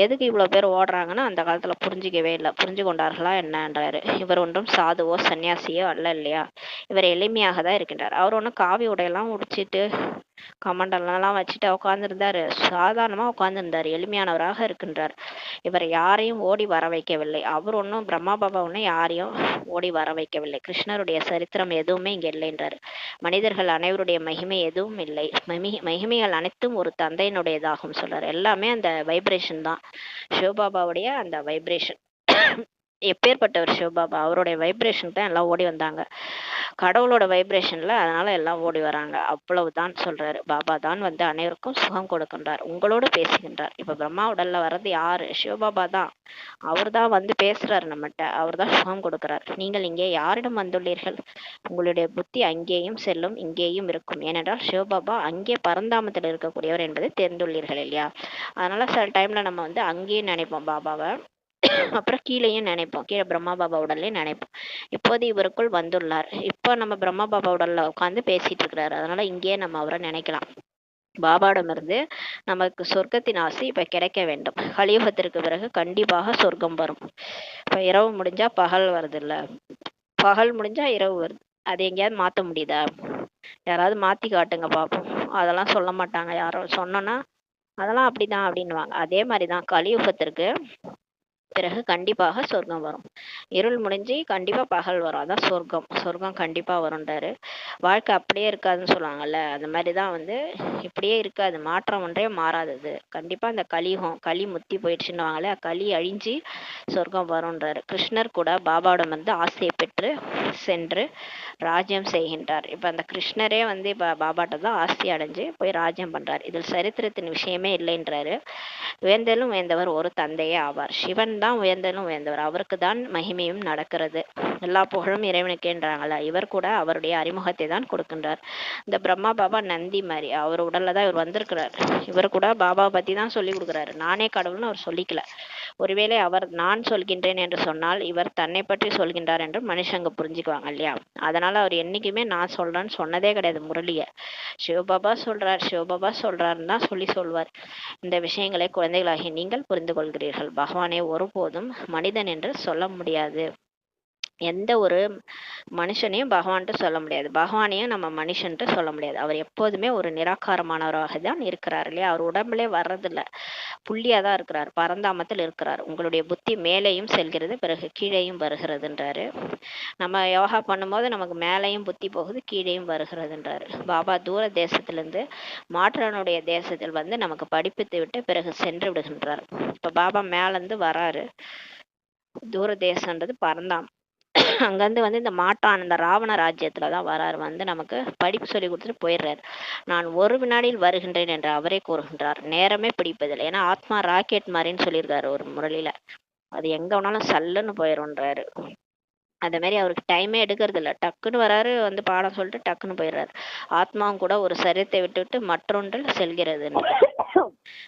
S1: எதுக்கு இவ்வளவு பேர் ஓடுறாங்கன்னா அந்த காலத்துல புரிஞ்சிக்கவே இல்லை. புரிஞ்சு கொண்டார்களா என்னன்றாரு. இவர் ஒன்றும் சாதுவோ சன்னியாசியோ அல்ல இல்லையா? இவர் எளிமையாக தான் இருக்கின்றார். அவர் ஒன்றும் காவி உடையெல்லாம் உடிச்சிட்டு கமண்டலாம் வச்சுட்டு உட்கார்ந்துருந்தாரு. சாதாரணமா உட்கார்ந்துருந்தாரு. எளிமையானவராக இருக்கின்றார். இவர் யாரையும் ஓடி வர வைக்கவில்லை. அவர் ஒன்றும் பிரம்மா பாபா ஒன்றும் யாரையும் ஓடி வர வைக்கவில்லை. கிருஷ்ணருடைய சரித்திரம் எதுவுமே இங்க இல்லைன்றாரு. மனிதர்கள் அனைவருடைய மகிமை எதுவும் இல்லை. மகிமைகள் அனைத்தும் ஒரு தந்தையினுடையதாகும் சொல்றாரு. எல்லாமே அந்த வைப்ரேஷன் தான், சிவபாபாவுடைய அந்த வைப்ரேஷன். எப்பேற்பட்டவர் சிவபாபா, அவருடைய வைப்ரேஷன் தான் எல்லாம் ஓடி வந்தாங்க. கடவுளோட வைப்ரேஷன்ல, அதனால எல்லாம் ஓடி வராங்க. அவ்வளவுதான் சொல்றாரு. பாபா தான் வந்து அனைவருக்கும் சுகம் கொடுக்கின்றார், உங்களோடு பேசுகின்றார். இப்ப பிரம்மா உடல்ல வர்றது யாரு? சிவபாபா தான். அவர் தான் வந்து பேசுறாரு நம்மகிட்ட. அவர் தான் சுகம் கொடுக்கிறார். நீங்கள் இங்கே யாரிடம் வந்துள்ளீர்கள்? உங்களுடைய புத்தி அங்கேயும் செல்லும், இங்கேயும் இருக்கும். ஏனென்றால் சிவபாபா அங்கே பரந்தாமத்தில் இருக்கக்கூடியவர் என்பதை தெரிந்துள்ளீர்கள் இல்லையா? அதனால சில டைம்ல நம்ம வந்து அங்கேயும் நினைப்போம் பாபாவை, அப்புறம் கீழேயும் நினைப்போம், கீழே பிரம்மா பாபா உடல்லையும் நினைப்போம். இப்போது இவருக்குள் வந்துள்ளார். இப்போ நம்ம பிரம்மா பாபா உடல்ல உட்காந்து பேசிட்டு இருக்கிறாரு. அதனால இங்கேயே நம்ம அவரை நினைக்கலாம். பாபாவிடமிருந்து நமக்கு சொர்க்கத்தின் ஆசை இப்ப கிடைக்க வேண்டும். கலியுகத்திற்கு பிறகு கண்டிப்பாக சொர்க்கம் வரும். இப்ப இரவு முடிஞ்சா பகல் வருது இல்ல, பகல் முடிஞ்சா இரவு வருது. அது எங்கேயாவது மாத்த முடியுதா? யாராவது மாத்தி காட்டுங்க பாப்போம். அதெல்லாம் சொல்ல மாட்டாங்க. யாரும் சொன்னோன்னா அதெல்லாம் அப்படிதான் அப்படின்னுவாங்க. அதே மாதிரிதான் கலியுகத்திற்கு பிறகு கண்டிப்பாக சொர்க்கம் வரும். இருள் முடிஞ்சு கண்டிப்பா பகல் வரும். அதான் சொர்க்கம். சொர்க்கம் கண்டிப்பா வரும்ன்றாரு. வாழ்க்கை அப்படியே இருக்காதுன்னு சொல்லுவாங்கல்ல, அந்த மாதிரிதான் வந்து இப்படியே இருக்காது, மாற்றம் ஒன்றே மாறாதது. கண்டிப்பா இந்த கலியுகம், களி முத்தி போயிடுச்சுன்னுவாங்களே, களி அழிஞ்சு சொர்க்கம் வரும்ன்றாரு. கிருஷ்ணர் கூட பாபாவிடம் வந்து ஆசையை பெற்று சென்று ராஜ்யம் செய்கின்றார். இப்ப அந்த கிருஷ்ணரே வந்து இப்ப பாபாட்ட தான் ஆசை அடைஞ்சு போய் ராஜ்யம் பண்றாரு. இதில் சரித்திரத்தின் விஷயமே இல்லைன்றாரு. உயர்ந்தலும் உயர்ந்தவர் ஒரு தந்தையே ஆவார். சிவன் தான் உயர்ந்தலும் உயர்ந்தவர். அவருக்கு தான் மகிமையும் நடக்கிறது. எல்லா புகழும் இறைவனுக்கேன்றாங்களா, இவர் கூட அவருடைய அறிமுகத்தை தான் கொடுக்கின்றார். இந்த பிரம்மா பாபா நந்தி மாதிரி அவர் உடல்ல தான் இவர் வந்திருக்கிறார். இவர் கூட பாபாவை பத்தி தான் சொல்லி கொடுக்குறாரு. நானே கடவுள்னு அவர் சொல்லிக்கல. ஒருவேளை அவர் நான் சொல்கின்றேன் என்று சொன்னால் இவர் தன்னை பற்றி சொல்கின்றார் என்று மனுஷங்க புரிஞ்சுக்குவாங்க இல்லையா. அதனால அவர் என்னைக்குமே நான் சொல்றேன்னு சொன்னதே கிடையாது. முரளிய சிவபாபா சொல்றார் சிவபாபா சொல்றாருன்னு தான் சொல்வார். இந்த விஷயங்களை குழந்தைகளாகி நீங்கள் புரிந்து கொள்கிறீர்கள். பகவானை ஒருபோதும் மனிதன் என்று சொல்ல முடியாது. எந்த ஒரு மனுஷனையும் பகவான்ட்டு சொல்ல முடியாது, பகவானையும் நம்ம மனுஷன்ட்டு சொல்ல முடியாது. அவர் எப்போதுமே ஒரு நிராகாரமானவராக தான் இருக்கிறார் இல்லையா. அவர் உடம்புலே வர்றதில்ல, புள்ளியா தான் இருக்கிறார், பரந்தாமத்தில் இருக்கிறார். உங்களுடைய புத்தி மேலேயும் செல்கிறது, பிறகு கீழேயும் வருகிறதுன்றாரு. நம்ம யோகா பண்ணும்போது நமக்கு மேலேயும் புத்தி போகுது, கீழேயும் வருகிறதுன்றாரு. பாபா தூர தேசத்திலிருந்து மாற்றனுடைய தேசத்தில் வந்து நமக்கு படிப்பித்து விட்டு பிறகு சென்று விடுகின்றார். இப்ப பாபா மேலேருந்து வராரு. தூர தேசன்றது பரந்தாம். அங்கேருந்து வந்து இந்த மாட்டான் இந்த ராவண ராஜ்யத்துல தான் வராரு. வந்து நமக்கு படிப்பு சொல்லி கொடுத்துட்டு போயிடுறாரு. நான் ஒரு வினாடியில் வருகின்றேன் என்று அவரே கூறுகின்றார். நேரமே பிடிப்பதில்லை. ஏன்னா ஆத்மா ராக்கெட் மாதிரின்னு சொல்லியிருக்காரு ஒரு முரளியில. அது எங்க வேணாலும் சல்லுன்னு போயிடும்ன்றாரு. அந்த மாதிரி அவருக்கு டைமே எடுக்கிறது இல்லை. டக்குன்னு வராரு, வந்து பாடம் சொல்லிட்டு டக்குன்னு போயிடுறாரு. ஆத்மாவும் கூட ஒரு சரீரத்தை விட்டுவிட்டு மற்றொன்றில் செல்கிறதுன்னு.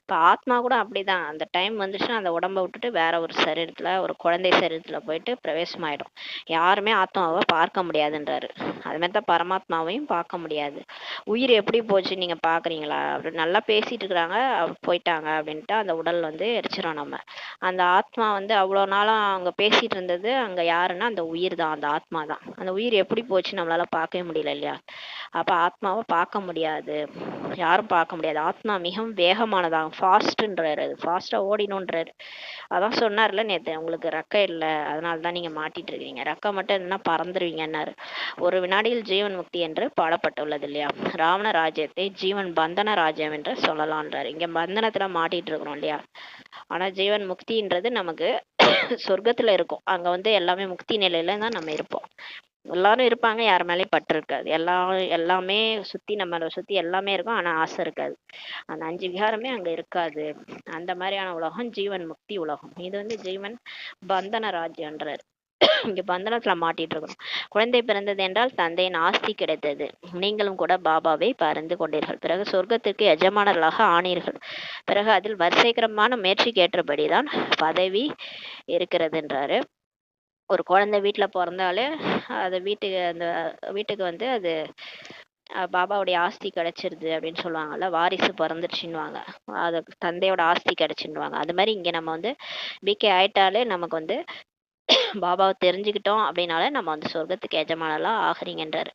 S1: இப்போ ஆத்மா கூட அப்படிதான். அந்த டைம் வந்துச்சுன்னா அந்த உடம்ப விட்டுட்டு வேற ஒரு சரீரத்துல, ஒரு குழந்தை சரீரத்துல போயிட்டு பிரவேசமாயிடும். யாருமே ஆத்மாவை பார்க்க முடியாதுன்றாரு. அது மாதிரி தான் பரமாத்மாவையும் பார்க்க முடியாது. உயிர் எப்படி போச்சு நீங்க பாக்குறீங்களா அப்படின்னு நல்லா பேசிட்டு இருக்கிறாங்க, போயிட்டாங்க அப்படின்ட்டு அந்த உடல் வந்து எரிச்சிடும். நம்ம அந்த ஆத்மா வந்து அவ்வளோ நாளா அவங்க பேசிட்டு இருந்தது அங்க யாருன்னா அந்த உயிர் தான், அந்த ஆத்மா தான். அந்த உயிர் எப்படி போச்சு நம்மளால பார்க்கவே முடியல இல்லையா. அப்ப ஆத்மாவை பார்க்க முடியாது, யாரும் பார்க்க முடியாது. ஆத்மா மிகவும் வேகமானதாகும், ஃபாஸ்ட்ன்றாரு. அது ஃபாஸ்டா ஓடினுன்றாரு. அதான் சொன்னார்ல நேத்து, உங்களுக்கு ரெக்கை இல்லை அதனால தான் நீங்க மாட்டிட்டு இருக்கீங்க, ரெக்கை மட்டும் இருந்தா பறந்துருவீங்கன்னாரு. ஒரு வினாடியில் ஜீவன் முக்தி என்று பாடப்பட்டுள்ளது இல்லையா. ராவண ராஜ்யத்தை ஜீவன் பந்தன ராஜ்யம் என்று சொல்லலான்றாரு. இங்க பந்தனத்துல மாட்டிட்டு இருக்கிறோம் இல்லையா. ஆனா ஜீவன் முக்தின்றது நமக்கு சொர்க்கத்துல இருக்கும். அங்க வந்து எல்லாமே முக்தி நிலையில தான் நம்ம இருப்போம். எல்லாரும் இருப்பாங்க, யார் மேலேயும் பற்று இருக்காது. எல்லாமே சுத்தி நம்மளை சுத்தி எல்லாமே இருக்கும், ஆனா ஆசை இருக்காது. அந்த 5 விகாரமே அங்க இருக்காது. அந்த மாதிரியான உலகம் ஜீவன் முக்தி உலகம். இது வந்து ஜீவன் பந்தன ராஜ்யன்றார். இங்க பந்தனத்துல மாட்டிட்டு இருக்கணும். குழந்தை பிறந்தது என்றால் தந்தையின் ஆஸ்தி கிடைத்தது. நீங்களும் கூட பாபாவை பறந்து கொண்டீர்கள், பிறகு சொர்க்கத்திற்கு எஜமானர்களாக ஆனீர்கள். பிறகு அதில் வரிசைகரமான முயற்சிக்கு ஏற்றபடிதான் பதவி இருக்கிறதுன்றாரு. ஒரு குழந்தை வீட்டுல பிறந்தாலே அது வீட்டுக்கு வந்து அது பாபாவுடைய ஆஸ்தி கிடைச்சிருது அப்படின்னு சொல்லுவாங்கல்ல. வாரிசு பிறந்துருச்சுன்னுவாங்க, அது தந்தையோட ஆஸ்தி கிடைச்சுன்னுவாங்க. அது மாதிரி இங்க நம்ம வந்து பிகே ஆயிட்டாலே நமக்கு வந்து பாபாவை தெரிஞ்சுக்கிட்டோம் அப்படின்னாலே நம்ம வந்து சொர்க்கத்துக்கு எஜமானலாம் ஆகுறீங்கன்றாரு.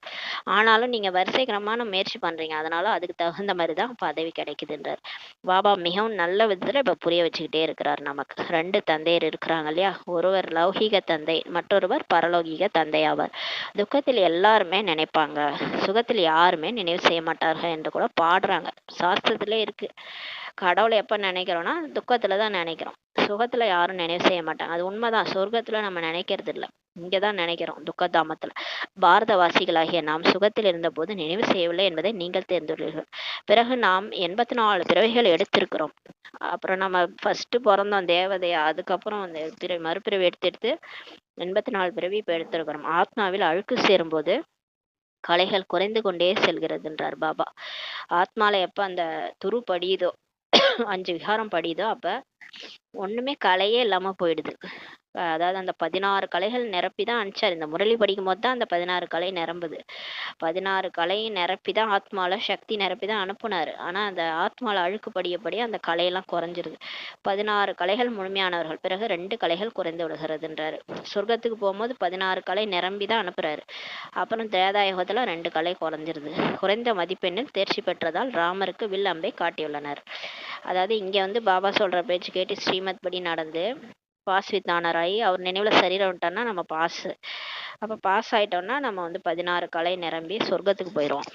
S1: ஆனாலும் நீங்க வரிசை கிரமான முயற்சி பண்றீங்க, அதனால அதுக்கு தகுந்த மாதிரி தான் பதவி கிடைக்குதுன்றார். பாபா மிகவும் நல்ல விதத்துல இப்ப புரிய வச்சுக்கிட்டே இருக்கிறார் நமக்கு. 2 தந்தையர் இருக்கிறாங்க இல்லையா. ஒருவர் லௌகீக தந்தை, மற்றொருவர் பரலௌகீக தந்தை ஆவார். துக்கத்தில் எல்லாருமே நினைப்பாங்க, சுகத்தில் யாருமே நினைவு செய்ய மாட்டார்கள் என்று கூட பாடுறாங்க. சாஸ்திரத்திலே இருக்கு. கடவுளை எப்ப நினைக்கிறோம்னா துக்கத்துல தான் நினைக்கிறோம், சுகத்துல யாரும் நினைவு செய்ய மாட்டாங்க. அது உண்மைதான். சொர்க்கத்துல நம்ம நினைக்கிறது இல்லை, இங்கதான் நினைக்கிறோம் துக்கதாமத்துல. பாரதவாசிகளாகிய நாம் சுகத்தில் இருந்த போது நினைவு செய்யவில்லை என்பதை நீங்கள் தெரிந்துள்ளீர்கள். பிறகு நாம் 84 பிறவிகள் எடுத்திருக்கிறோம். அப்புறம் நம்ம ஃபர்ஸ்ட் பிறந்தோம் தேவதையா, அதுக்கப்புறம் அந்த மறுபிறவி எடுத்து 84 பிறவி இப்ப எடுத்திருக்கிறோம். ஆத்மாவில் அழுக்கு சேரும்போது கலைகள் குறைந்து கொண்டே செல்கிறதுன்றார் பாபா. ஆத்மால எப்ப அந்த துரு படியுதோ, 5 விகாரம் படியுதோ, அப்ப ஒண்ணுமே கலையே இல்லாம போயிடுது. அதாவது அந்த 16 கலைகள் நிரப்பி தான் அனுப்பிச்சார். இந்த முரளி படிக்கும் போது தான் அந்த 16 கலை நிரம்புது. 16 கலையும் நிரப்பி தான் ஆத்மால சக்தி நிரப்பி தான் அனுப்புனாரு. ஆனா அந்த ஆத்மால அழுக்கு படியபடியே அந்த கலையெல்லாம் குறைஞ்சிருது. 16 கலைகள் முழுமையானவர்கள், பிறகு 2 கலைகள் குறைந்து விடுகிறதுன்றாரு. சொர்க்கத்துக்கு போகும்போது 16 கலை நிரம்பி தான் அனுப்புறாரு. அப்புறம் திரேதாயுகத்துல 2 கலை குறைஞ்சிருது. குறைந்த மதிப்பெண்ணில் தேர்ச்சி பெற்றதால் ராமருக்கு வில் அம்பை காட்டியுள்ளனர். அதாவது இங்க வந்து பாபா சொல்ற பேச்சு கேட்டு ஸ்ரீமத் படி நடந்து பாஸ் வித் ஆனர் ஆகி அவர் நினைவுல சரீரம் விட்டோம்னா நம்ம பாஸ். அப்ப பாஸ் ஆயிட்டோம்னா நம்ம வந்து 16 கலை நிரம்பி சொர்க்கத்துக்கு போயிடுவோம்.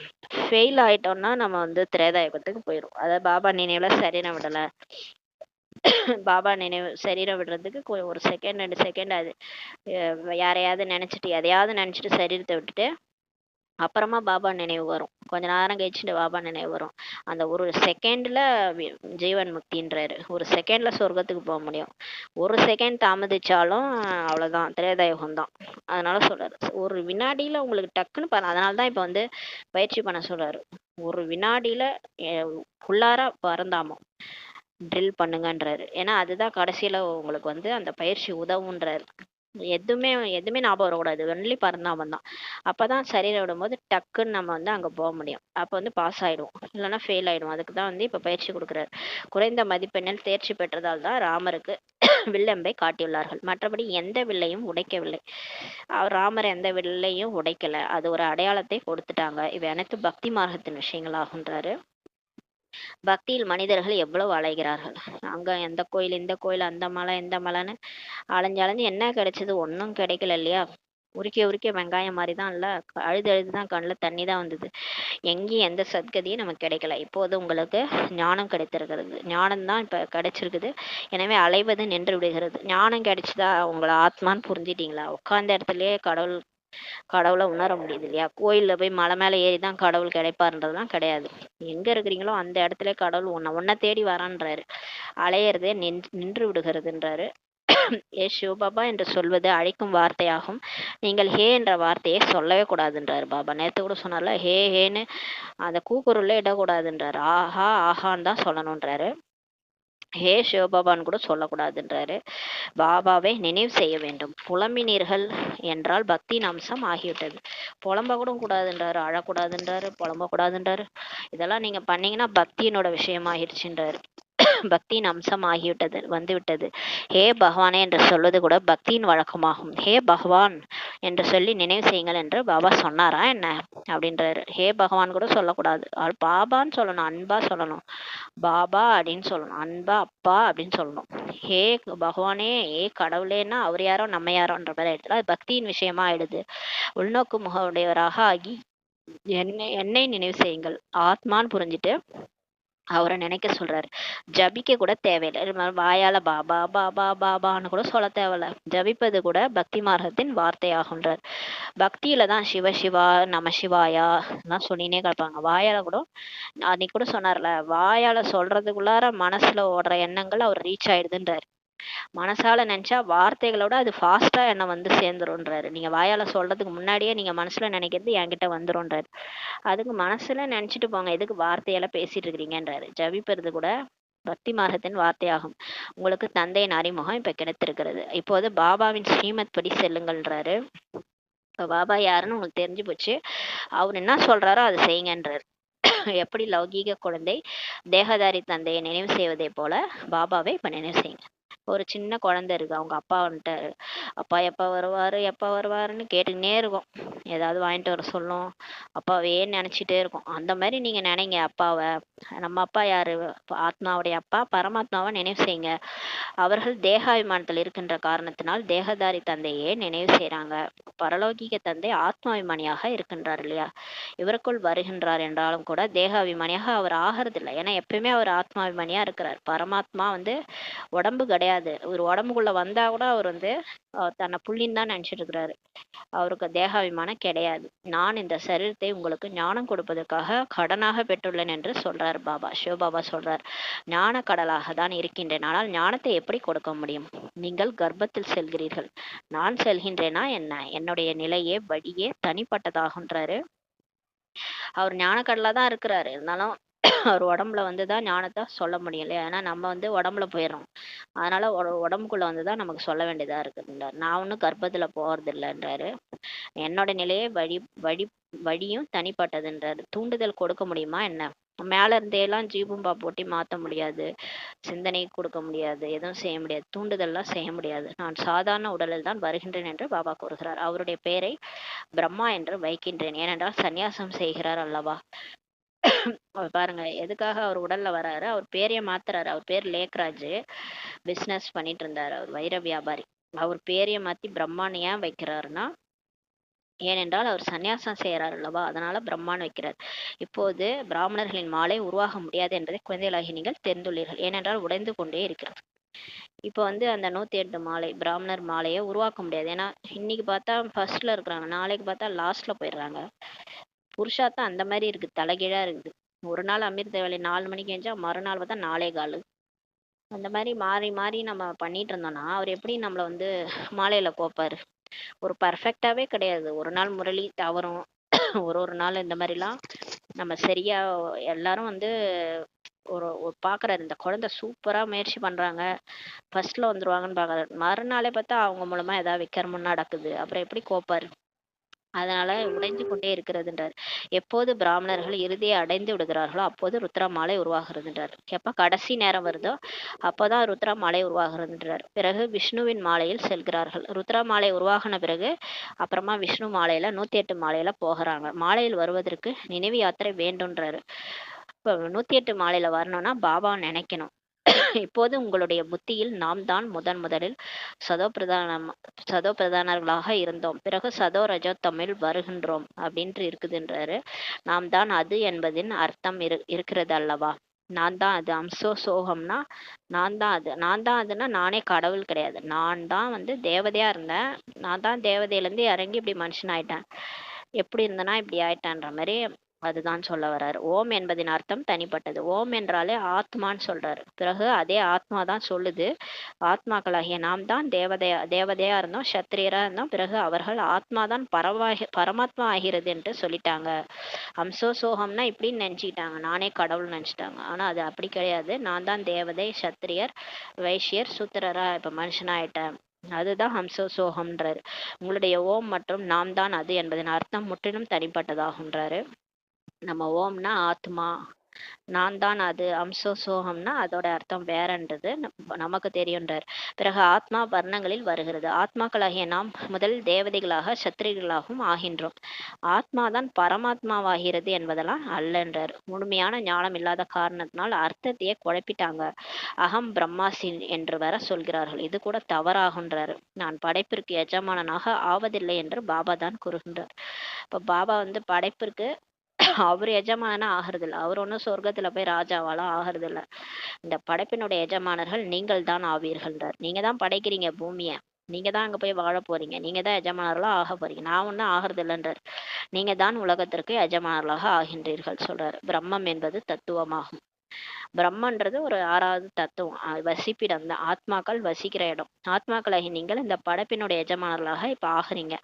S1: ஃபெயில் ஆயிட்டோம்னா நம்ம வந்து திரேதாயுகத்துக்கு போயிடும். அதாவது பாபா நினைவுல சரீரம் விடல, பாபா நினைவு சரீரம் விடுறதுக்கு ஒரு செகண்ட் 2 செகண்ட் அது யாரையாவது நினைச்சிட்டு எதையாவது நினைச்சிட்டு சரீரத்தை விட்டுட்டு அப்புறமா பாபா நினைவு வரும். கொஞ்ச நேரம் கழிச்சுட்டு பாபா நினைவு வரும். அந்த ஒரு செகண்ட்ல ஜீவன் முக்தின்றாரு. ஒரு செகண்ட்ல சொர்க்கத்துக்கு போக முடியும். ஒரு செகண்ட் தாமதிச்சாலும் அவ்வளவுதான், திரேதாயுகம் தான். அதனால சொல்றாரு ஒரு வினாடியில உங்களுக்கு டக்குன்னு அதனாலதான் இப்ப வந்து பயிற்சி பண்ண சொல்றாரு. ஒரு வினாடியில உள்ளார பறந்தாமோ ட்ரில் பண்ணுங்கன்றாரு. ஏன்னா அதுதான் கடைசியில உங்களுக்கு வந்து அந்த பயிற்சி உதவுன்றாரு. எதுவுமே எதுவுமே ஞாபகம் வரக்கூடாது. ஒன்லி பரந்தாமன் தான். அப்பதான் சரீரம் விடும்போது டக்குன்னு நம்ம வந்து அங்க போக முடியும். அப்ப வந்து பாஸ் ஆயிடுவோம். இல்லைன்னா ஃபெயில் ஆயிடுவோம். அதுக்கு தான் வந்து இப்ப பயிற்சி கொடுக்குறாரு. குறைந்த மதிப்பெண்ணில் தேர்ச்சி பெற்றதால் தான் ராமருக்கு வில்லம்பை காட்டியுள்ளார்கள். மற்றபடி எந்த வில்லையும் உடைக்கவில்லை. அவர் ராமர் எந்த வில்லையும் உடைக்கல. அது ஒரு அடையாளத்தை கொடுத்துட்டாங்க. இவை அனைத்து பக்தி மார்க்கத்தின் விஷயங்களாகுன்றாரு. பக்தியில் மனிதர்கள் எவ்வளவு அலைகிறார்கள். அங்க எந்த கோயில் இந்த கோயில், அந்த மலை இந்த மலைன்னு அலைஞ்சு அலைஞ்சு என்ன கிடைச்சது? ஒன்றும் கிடைக்கல இல்லையா? உரிக்க உரிக்க வெங்காயம் மாதிரி தான் இல்ல, அழுது அழுது தான் கண்ணில் தண்ணி தான் வந்தது. எங்கேயும் எந்த சத்கதியும் நமக்கு கிடைக்கல. இப்போது உங்களுக்கு ஞானம் கிடைத்திருக்கிறது. ஞானம் தான் இப்ப கிடைச்சிருக்குது. எனவே அலைவது நின்று விடுகிறது. ஞானம் கிடைச்சதா உங்களை ஆத்மான்னு புரிஞ்சிட்டீங்களா? உட்கார்ந்த இடத்துலயே கடவுளை உணர முடியுது இல்லையா? கோயில்ல போய் மலை மேல ஏறி தான் கடவுள் கிடைப்பாருன்றதுலாம் கிடையாது. எங்க இருக்கிறீங்களோ அந்த இடத்துல கடவுள் உன்னை தேடி வரான்றாரு. அலையிறதே நின்று விடுகிறதுன்றாரு. ஏ சிவபாபா என்று சொல்வது அழைக்கும் வார்த்தையாகும். நீங்கள் ஹே என்ற வார்த்தையை சொல்லவே கூடாதுன்றாரு பாபா. நேத்து கூட சொன்னார்ல, ஹே ஹேன்னு அந்த கூக்குரல்ல இடக்கூடாதுன்றாரு. ஆஹா ஆஹான்னு தான் சொல்லணுன்றாரு. ஹே சிவபாபான்னு கூட சொல்லக்கூடாதுன்றாரு. பாபாவை நினைவு செய்ய வேண்டும். புலம்பினீர்கள் என்றால் பக்தியின் அம்சம் ஆகிவிட்டது. புலம்ப கூட கூடாதுன்றாரு, அழக்கூடாதுன்றாரு, புலம்ப கூடாதுன்றாரு. இதெல்லாம் நீங்க பண்ணீங்கன்னா பக்தியினோட விஷயமாகிடுச்சுன்றாரு. பக்தியின் அம்சம் ஆகிவிட்டது, வந்துவிட்டது. ஹே பகவானே என்று சொல்வது கூட பக்தியின் வழக்கமாகும். ஹே பகவான் என்று சொல்லி நினைவு செய்யுங்கள் என்று பாபா சொன்னாரா என்ன அப்படின்றாரு. ஹே பகவான் கூட சொல்லக்கூடாது, பாபான்னு சொல்லணும், அன்பா சொல்லணும். பாபா அப்படின்னு சொல்லணும், அன்பா அப்பா அப்படின்னு சொல்லணும். ஹே பகவானே, ஏ கடவுளேன்னா அவர் யாரோ நம்ம யாரோன்ற மாதிரி ஆயிடுச்சு. அது பக்தியின் விஷயமா ஆயிடுது. உள்நோக்கு முகவுடையவராக ஆகி என்னை நினைவு செய்யுங்கள், ஆத்மான்னு புரிஞ்சுட்டு அவரை நினைக்க சொல்றாரு. ஜபிக்க கூட தேவையில்லை. வாயால பாபா பாபா பாபான்னு கூட சொல்ல தேவையில்ல. ஜபிப்பது கூட பக்தி மார்க்கத்தின் வார்த்தையாகுன்றார். பக்தியில தான் சிவ சிவா நம சிவாயா எல்லாம் சொல்லினே கிடப்பாங்க. வாயால கூட அன்னைக்கு கூட சொன்னார்ல, வாயால சொல்றதுக்குள்ளார மனசுல ஓடுற எண்ணங்கள் அவர் ரீச் ஆயிடுதுன்றாரு. மனசால நினைச்சா வார்த்தைகளோட அது ஃபாஸ்டா என்ன வந்து சேர்ந்துரும்ன்றாரு. நீங்க வாயால சொல்றதுக்கு முன்னாடியே நீங்க மனசுல நினைக்கிறது என்கிட்ட வந்துரும்ன்றாரு. அதுக்கு மனசுல நினைச்சிட்டு போங்க, எதுக்கு வார்த்தையெல்லாம் பேசிட்டு இருக்கிறீங்கன்றாரு. ஜபிப்பது கூட பக்தி மார்க்கத்தின் வார்த்தையாகும். உங்களுக்கு தந்தையின் அறிமுகம் இப்ப கிடைத்திருக்கிறது. இப்போது பாபாவின் ஸ்ரீமத் படி செல்லுங்கள்ன்றாரு. இப்ப பாபா யாருன்னு உங்களுக்கு தெரிஞ்சு போச்சு. அவர் என்ன சொல்றாரோ அதை செய்யுங்கன்றாரு. எப்படி லௌகீக குழந்தை தேகதாரி தந்தையை நினைவு செய்வதை போல பாபாவை இப்ப நினைவு செய்யுங்க. ஒரு சின்ன குழந்தை இருக்கு, அவங்க அப்பா வந்துட்டாரு. அப்பா எப்ப வருவாரு எப்ப வருவாருன்னு கேட்டுக்கினே இருக்கும். ஏதாவது வாங்கிட்டு வர சொல்லும், அப்பாவே நினைச்சிட்டே இருக்கும். அந்த மாதிரி நீங்க நினைங்க அப்பாவை. நம்ம அப்பா யாரு? ஆத்மாவுடைய அப்பா பரமாத்மாவை நினைவு செய்யுங்க. அவர்கள் தேகாபிமானத்தில் இருக்கின்ற காரணத்தினால் தேகதாரி தந்தையே நினைவு செய்யறாங்க. பரலோகிக தந்தை ஆத்மாபிமானியாக இருக்கின்றார் இல்லையா? இவருக்குள் வருகின்றார் என்றாலும் கூட தேகாபிமானியாக அவர் ஆகிறதில்லை. ஏன்னா எப்பயுமே அவர் ஆத்மாபிமானியா இருக்கிறார். பரமாத்மா வந்து உடம்பு கிடையாது. ஒரு உடம்புக்குள்ள வந்தா கூட அவர் வந்து தன்னை புள்ளின்னு தான் நினைச்சிட்டு இருக்கிறாரு. அவருக்கு தேகாபிமானம் கிடையாது. நான் இந்த சரீரத்தை உங்களுக்கு ஞானம் கொடுப்பதற்காக கடனாக பெற்றுள்ளேன் என்று சொல்றார் பாபா. சிவபாபா சொல்றார், ஞான கடலாக தான் இருக்கின்றேன், ஆனால் ஞானத்தை எப்படி கொடுக்க முடியும்? நீங்கள் கர்ப்பத்தில் செல்கிறீர்கள், நான் செல்கின்றேனா என்ன? என்னுடைய நிலையே வழியே தனிப்பட்டதாகுன்றாரு. அவர் ஞானக்கடலா தான் இருக்கிறாரு. இருந்தாலும் அவர் உடம்புல வந்துதான் ஞானத்தை சொல்ல முடியும் இல்லையா? ஏன்னா நம்ம வந்து உடம்புல போயிடுறோம். அதனால உடம்புக்குள்ள வந்துதான் நமக்கு சொல்ல வேண்டியதா இருக்குன்றார். நான் ஒன்றும் கர்ப்பத்துல போறது இல்லைன்றாரு. என்னோட நிலையே வழியும் தனிப்பட்டதுன்றாரு. தூண்டுதல் கொடுக்க முடியுமா என்ன? மேல இருந்தே எல்லாம் ஜீபும்பா போட்டி மாத்த முடியாது, சிந்தனை கொடுக்க முடியாது, எதுவும் செய்ய முடியாது, தூண்டுதல்லாம் செய்ய முடியாது. நான் சாதாரண உடலில் தான் வருகின்றேன் என்று பாபா கூறுகிறார். அவருடைய பெயரை பிரம்மா என்று வைக்கின்றேன், ஏனென்றால் சந்நியாசம் செய்கிறார் அல்லவா. பாருங்க எதுக்காக அவர் உடல்ல வராரு. அவர் பேரையே மாத்துறாரு. அவர் பேர் லேக்ராஜ். பிசினஸ் பண்ணிட்டு இருந்தாரு, அவர் வைர வியாபாரி. அவர் பேரையே மாத்தி பிரம்மான்னு ஏன் வைக்கிறாருன்னா, ஏனென்றால் அவர் சந்நியாசம் செய்யறார் அல்லவா, அதனால பிரம்மான்னு வைக்கிறார். இப்போது பிராமணர்களின் மாலை உருவாக முடியாது என்பதை குழந்தைகளாகி நீங்கள் தெரிந்துள்ளீர்கள், ஏனென்றால் உடைந்து கொண்டே இருக்கிறது. இப்போ வந்து அந்த 108 மாலை பிராமணர் மாலையை உருவாக்க முடியாது. ஏன்னா இன்னைக்கு பார்த்தா ஃபர்ஸ்ட்ல இருக்கிறாங்க, நாளைக்கு பார்த்தா லாஸ்ட்ல போயிடுறாங்க. புருஷாத்தான் அந்த மாதிரி இருக்கு, தலைகீழா இருக்குது. ஒரு நாள் அமிர்த வேலை 4 மணிக்கு எழுந்தா மறுநாள் பார்த்தா 4:15. அந்த மாதிரி மாறி மாறி நம்ம பண்ணிட்டு இருந்தோம்னா அவர் எப்படி நம்மள வந்து மாலையில கோப்பாரு? ஒரு பர்ஃபெக்டாவே கிடையாது. ஒரு நாள் முரளி தவறும், ஒரு நாள் இந்த மாதிரிலாம் நம்ம சரியா எல்லாரும் வந்து ஒரு பார்க்குறாரு, இந்த குழந்தை சூப்பரா முயற்சி பண்றாங்க, ஃபர்ஸ்ட்ல வந்துருவாங்கன்னு பார்க்குறாரு. மறுநாளே பார்த்தா அவங்க மூலமா ஏதாவது விக்கிரமம் நடக்குது. அப்புறம் எப்படி கோப்பாரு? அதனால உடைந்து கொண்டே இருக்கிறதுன்றார். எப்போது பிராமணர்கள் இறுதியை அடைந்து விடுகிறார்களோ அப்போது ருத்ரா மாலை உருவாகிறதுன்றார். எப்ப கடைசி நேரம் வருதோ அப்போதான் ருத்ரா மாலை உருவாகிறதுன்றார். பிறகு விஷ்ணுவின் மாலையில் செல்கிறார்கள். ருத்ரா மாலை உருவாகின பிறகு அப்புறமா விஷ்ணு மாலையில 108 மாலையில போகிறாங்க. மாலையில் வருவதற்கு நினைவு யாத்திரை வேண்டும்ன்றாரு. இப்போ 108 மாலையில வரணும்னா பாபா நினைக்கணும். இப்போது உங்களுடைய புத்தியில் நாம் தான் முதலில் சதோ பிரதானர்களாக இருந்தோம், பிறகு சதோ ரஜோ தமிழ் வருகின்றோம் அப்படின்ட்டு இருக்குதுன்றாரு. நாம் தான் அது என்பதின் அர்த்தம் இருக்கிறது அல்லவா? நான் தான் அது. அம்சோ சோகம்னா நான் தான் அதுன்னா நானே கடவுள் கிடையாது. நான் தான் வந்து தேவதையா இருந்தேன். நான் தான் தேவதையிலேருந்து இறங்கி இப்படி மனுஷன் ஆயிட்டேன். எப்படி இருந்தனா இப்படி ஆயிட்டான்ற மாதிரி அதுதான் சொல்ல வர்றாரு. ஓம் என்பதின் அர்த்தம் தனிப்பட்டது. ஓம் என்றாலே ஆத்மான்னு சொல்றாரு. பிறகு அதே ஆத்மா தான் சொல்லுது, ஆத்மாக்களாகிய நாம் தான் தேவதையா இருந்தோம், சத்திரியரா இருந்தோம், பிறகு அவர்கள் ஆத்மா தான் பரமாத்மா ஆகிறது என்று சொல்லிட்டாங்க. அம்சோ சோகம்னா இப்படின்னு நினைச்சுக்கிட்டாங்க, நானே கடவுள் நினைச்சிட்டாங்க. ஆனா அது அப்படி கிடையாது. நான் தான் தேவதை, சத்திரியர், வைஷ்யர், சூத்திரரா இப்ப மனுஷனாயிட்டேன். அதுதான் ஹம்சோ சோகம்ன்றாரு. உங்களுடைய ஓம் மற்றும் நாம் தான் அது என்பதன் அர்த்தம் முற்றிலும் தனிப்பட்டதாகுன்றாரு. நம்ம ஓம்னா ஆத்மா, நான் தான் அது, அம்சோ சோகம்னா அதோட அர்த்தம் வேறன்றது நமக்கு தெரியுன்றார். பிறகு ஆத்மா வர்ணங்களில் வருகிறது. ஆத்மாக்களாகிய நாம் முதல் தேவதைகளாக சத்திரிகளாகவும் ஆகின்றோம். ஆத்மாதான் பரமாத்மாவாகிறது என்பதெல்லாம் அல்லன்றார். முழுமையான ஞானம் இல்லாத காரணத்தினால் அர்த்தத்தையே குழப்பிட்டாங்க. அகம் பிரம்மாசி என்று வர சொல்கிறார்கள். இது கூட தவறாகுன்றார். நான் படைப்பிற்கு எஜமானனாக ஆவதில்லை என்று பாபா தான் கூறுகின்றார். இப்ப பாபா வந்து படைப்பிற்கு அவர் எஜமானனா ஆகிறது இல்லை. அவர் ஒன்றும் சொர்க்கத்துல போய் ராஜாவாலாம் ஆகிறது இல்லை. இந்த படைப்பினுடைய எஜமானர்கள் நீங்கள் தான் ஆவீர்கள்ன்றார். நீங்க தான் படைக்கிறீங்க பூமியை, நீங்க தான் அங்க போய் வாழ போறீங்க, நீங்க தான் எஜமானர்களா ஆக போறீங்க. நான் ஒன்றும் ஆகிறது இல்லைன்றார். நீங்க தான் உலகத்திற்கு எஜமானர்களாக ஆகின்றீர்கள் சொல்றாரு. பிரம்மம் என்பது தத்துவமாகும். பிரம்மன்றது ஒரு 6வது தத்துவம், வசிப்பிடம் தான், ஆத்மாக்கள் வசிக்கிற இடம். ஆத்மாக்களாகி நீங்கள் இந்த படைப்பினுடைய எஜமானர்களாக இப்ப ஆகுறீங்க.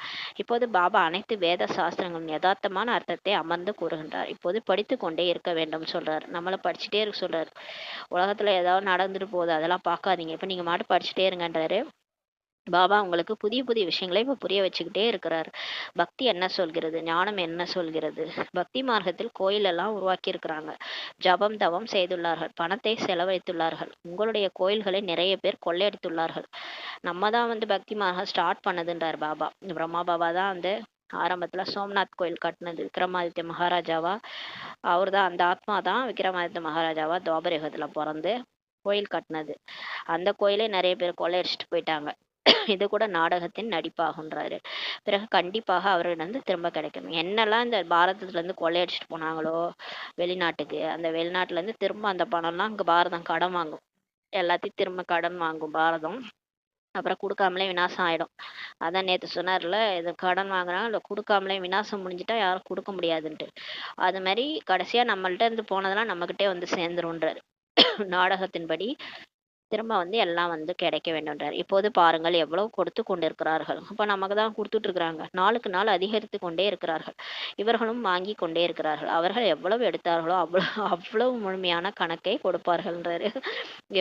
S1: இப்போது பாபா அனைத்து வேத சாஸ்திரங்களின் யதார்த்தமான அர்த்தத்தை அமர்ந்து கூறுகின்றார். இப்போது படித்து கொண்டே இருக்க வேண்டும் சொல்றாரு. நம்மள படிச்சுட்டே இருக்க சொல்றாரு. உலகத்துல ஏதாவது நடந்துட்டு போகுது அதெல்லாம் பார்க்காதீங்க, இப்ப நீங்க மாட்டு படிச்சுட்டே இருங்கன்றாரு. பாபா உங்களுக்கு புதிய புதிய விஷயங்களை இப்ப புரிய வச்சுக்கிட்டே இருக்கிறார். பக்தி என்ன சொல்கிறது, ஞானம் என்ன சொல்கிறது. பக்தி மார்க்கத்தில் கோயில் எல்லாம் உருவாக்கி இருக்கிறாங்க, ஜபம் தவம் செய்துள்ளார்கள், பணத்தை செலவழித்துள்ளார்கள். உங்களுடைய கோயில்களை நிறைய பேர் கொள்ளையடித்துள்ளார்கள். நம்ம தான் வந்து பக்தி மார்க்கம் ஸ்டார்ட் பண்ணதுன்றார் பாபா. பிரம்மா பாபா தான் வந்து ஆரம்பத்துல சோம்நாத் கோயில் கட்டினது. விக்ரமாதித்ய மகாராஜாவா அவர் தான், அந்த ஆத்மா தான் விக்ரமாதித்ய மகாராஜாவா துவாபர யுகத்துல பிறந்து கோயில் கட்டினது. அந்த கோயிலே நிறைய பேர் கொள்ளையடிச்சிட்டு போயிட்டாங்க. இது கூட நாடகத்தின் நடிப்பாகுன்றாரு. பிறகு கண்டிப்பாக அவரிடம் திரும்ப கிடைக்கும். என்னெல்லாம் இந்த பாரதத்துல இருந்து கொள்ளையடிச்சிட்டு போனாங்களோ வெளிநாட்டுக்கு, அந்த வெளிநாட்டுல இருந்து திரும்ப அந்த பணம்லாம் இங்க பாரதம் கடன் வாங்கும். எல்லாத்தையும் திரும்ப கடன் வாங்கும் பாரதம். அப்புறம் கொடுக்காமலே விநாசம் ஆயிடும். அதான் நேத்து சொன்னார்ல, இது கடன் வாங்கினா இல்லை கொடுக்காமலே விநாசம் முடிஞ்சிட்டா யாரும் கொடுக்க முடியாதுன்ட்டு. அது மாதிரி கடைசியா நம்மள்ட்ட இருந்து போனதெல்லாம் நம்மகிட்டே வந்து சேர்ந்துருன்றாரு. நாடகத்தின்படி திரும்ப வந்து எல்லாம் வந்து கிடைக்க வேண்டும்ன்றார். இப்போது பாருங்கள் எவ்வளவு கொடுத்து கொண்டிருக்கிறார்கள். அப்ப நமக்கு தான் கொடுத்துட்டு இருக்கிறாங்க. நாளுக்கு நாள் அதிகரித்து கொண்டே இருக்கிறார்கள். இவர்களும் வாங்கி கொண்டே இருக்கிறார்கள். அவர்கள் எவ்வளவு எடுத்தார்களோ அவ்வளவு முழுமையான கணக்கை கொடுப்பார்கள்ன்றாரு.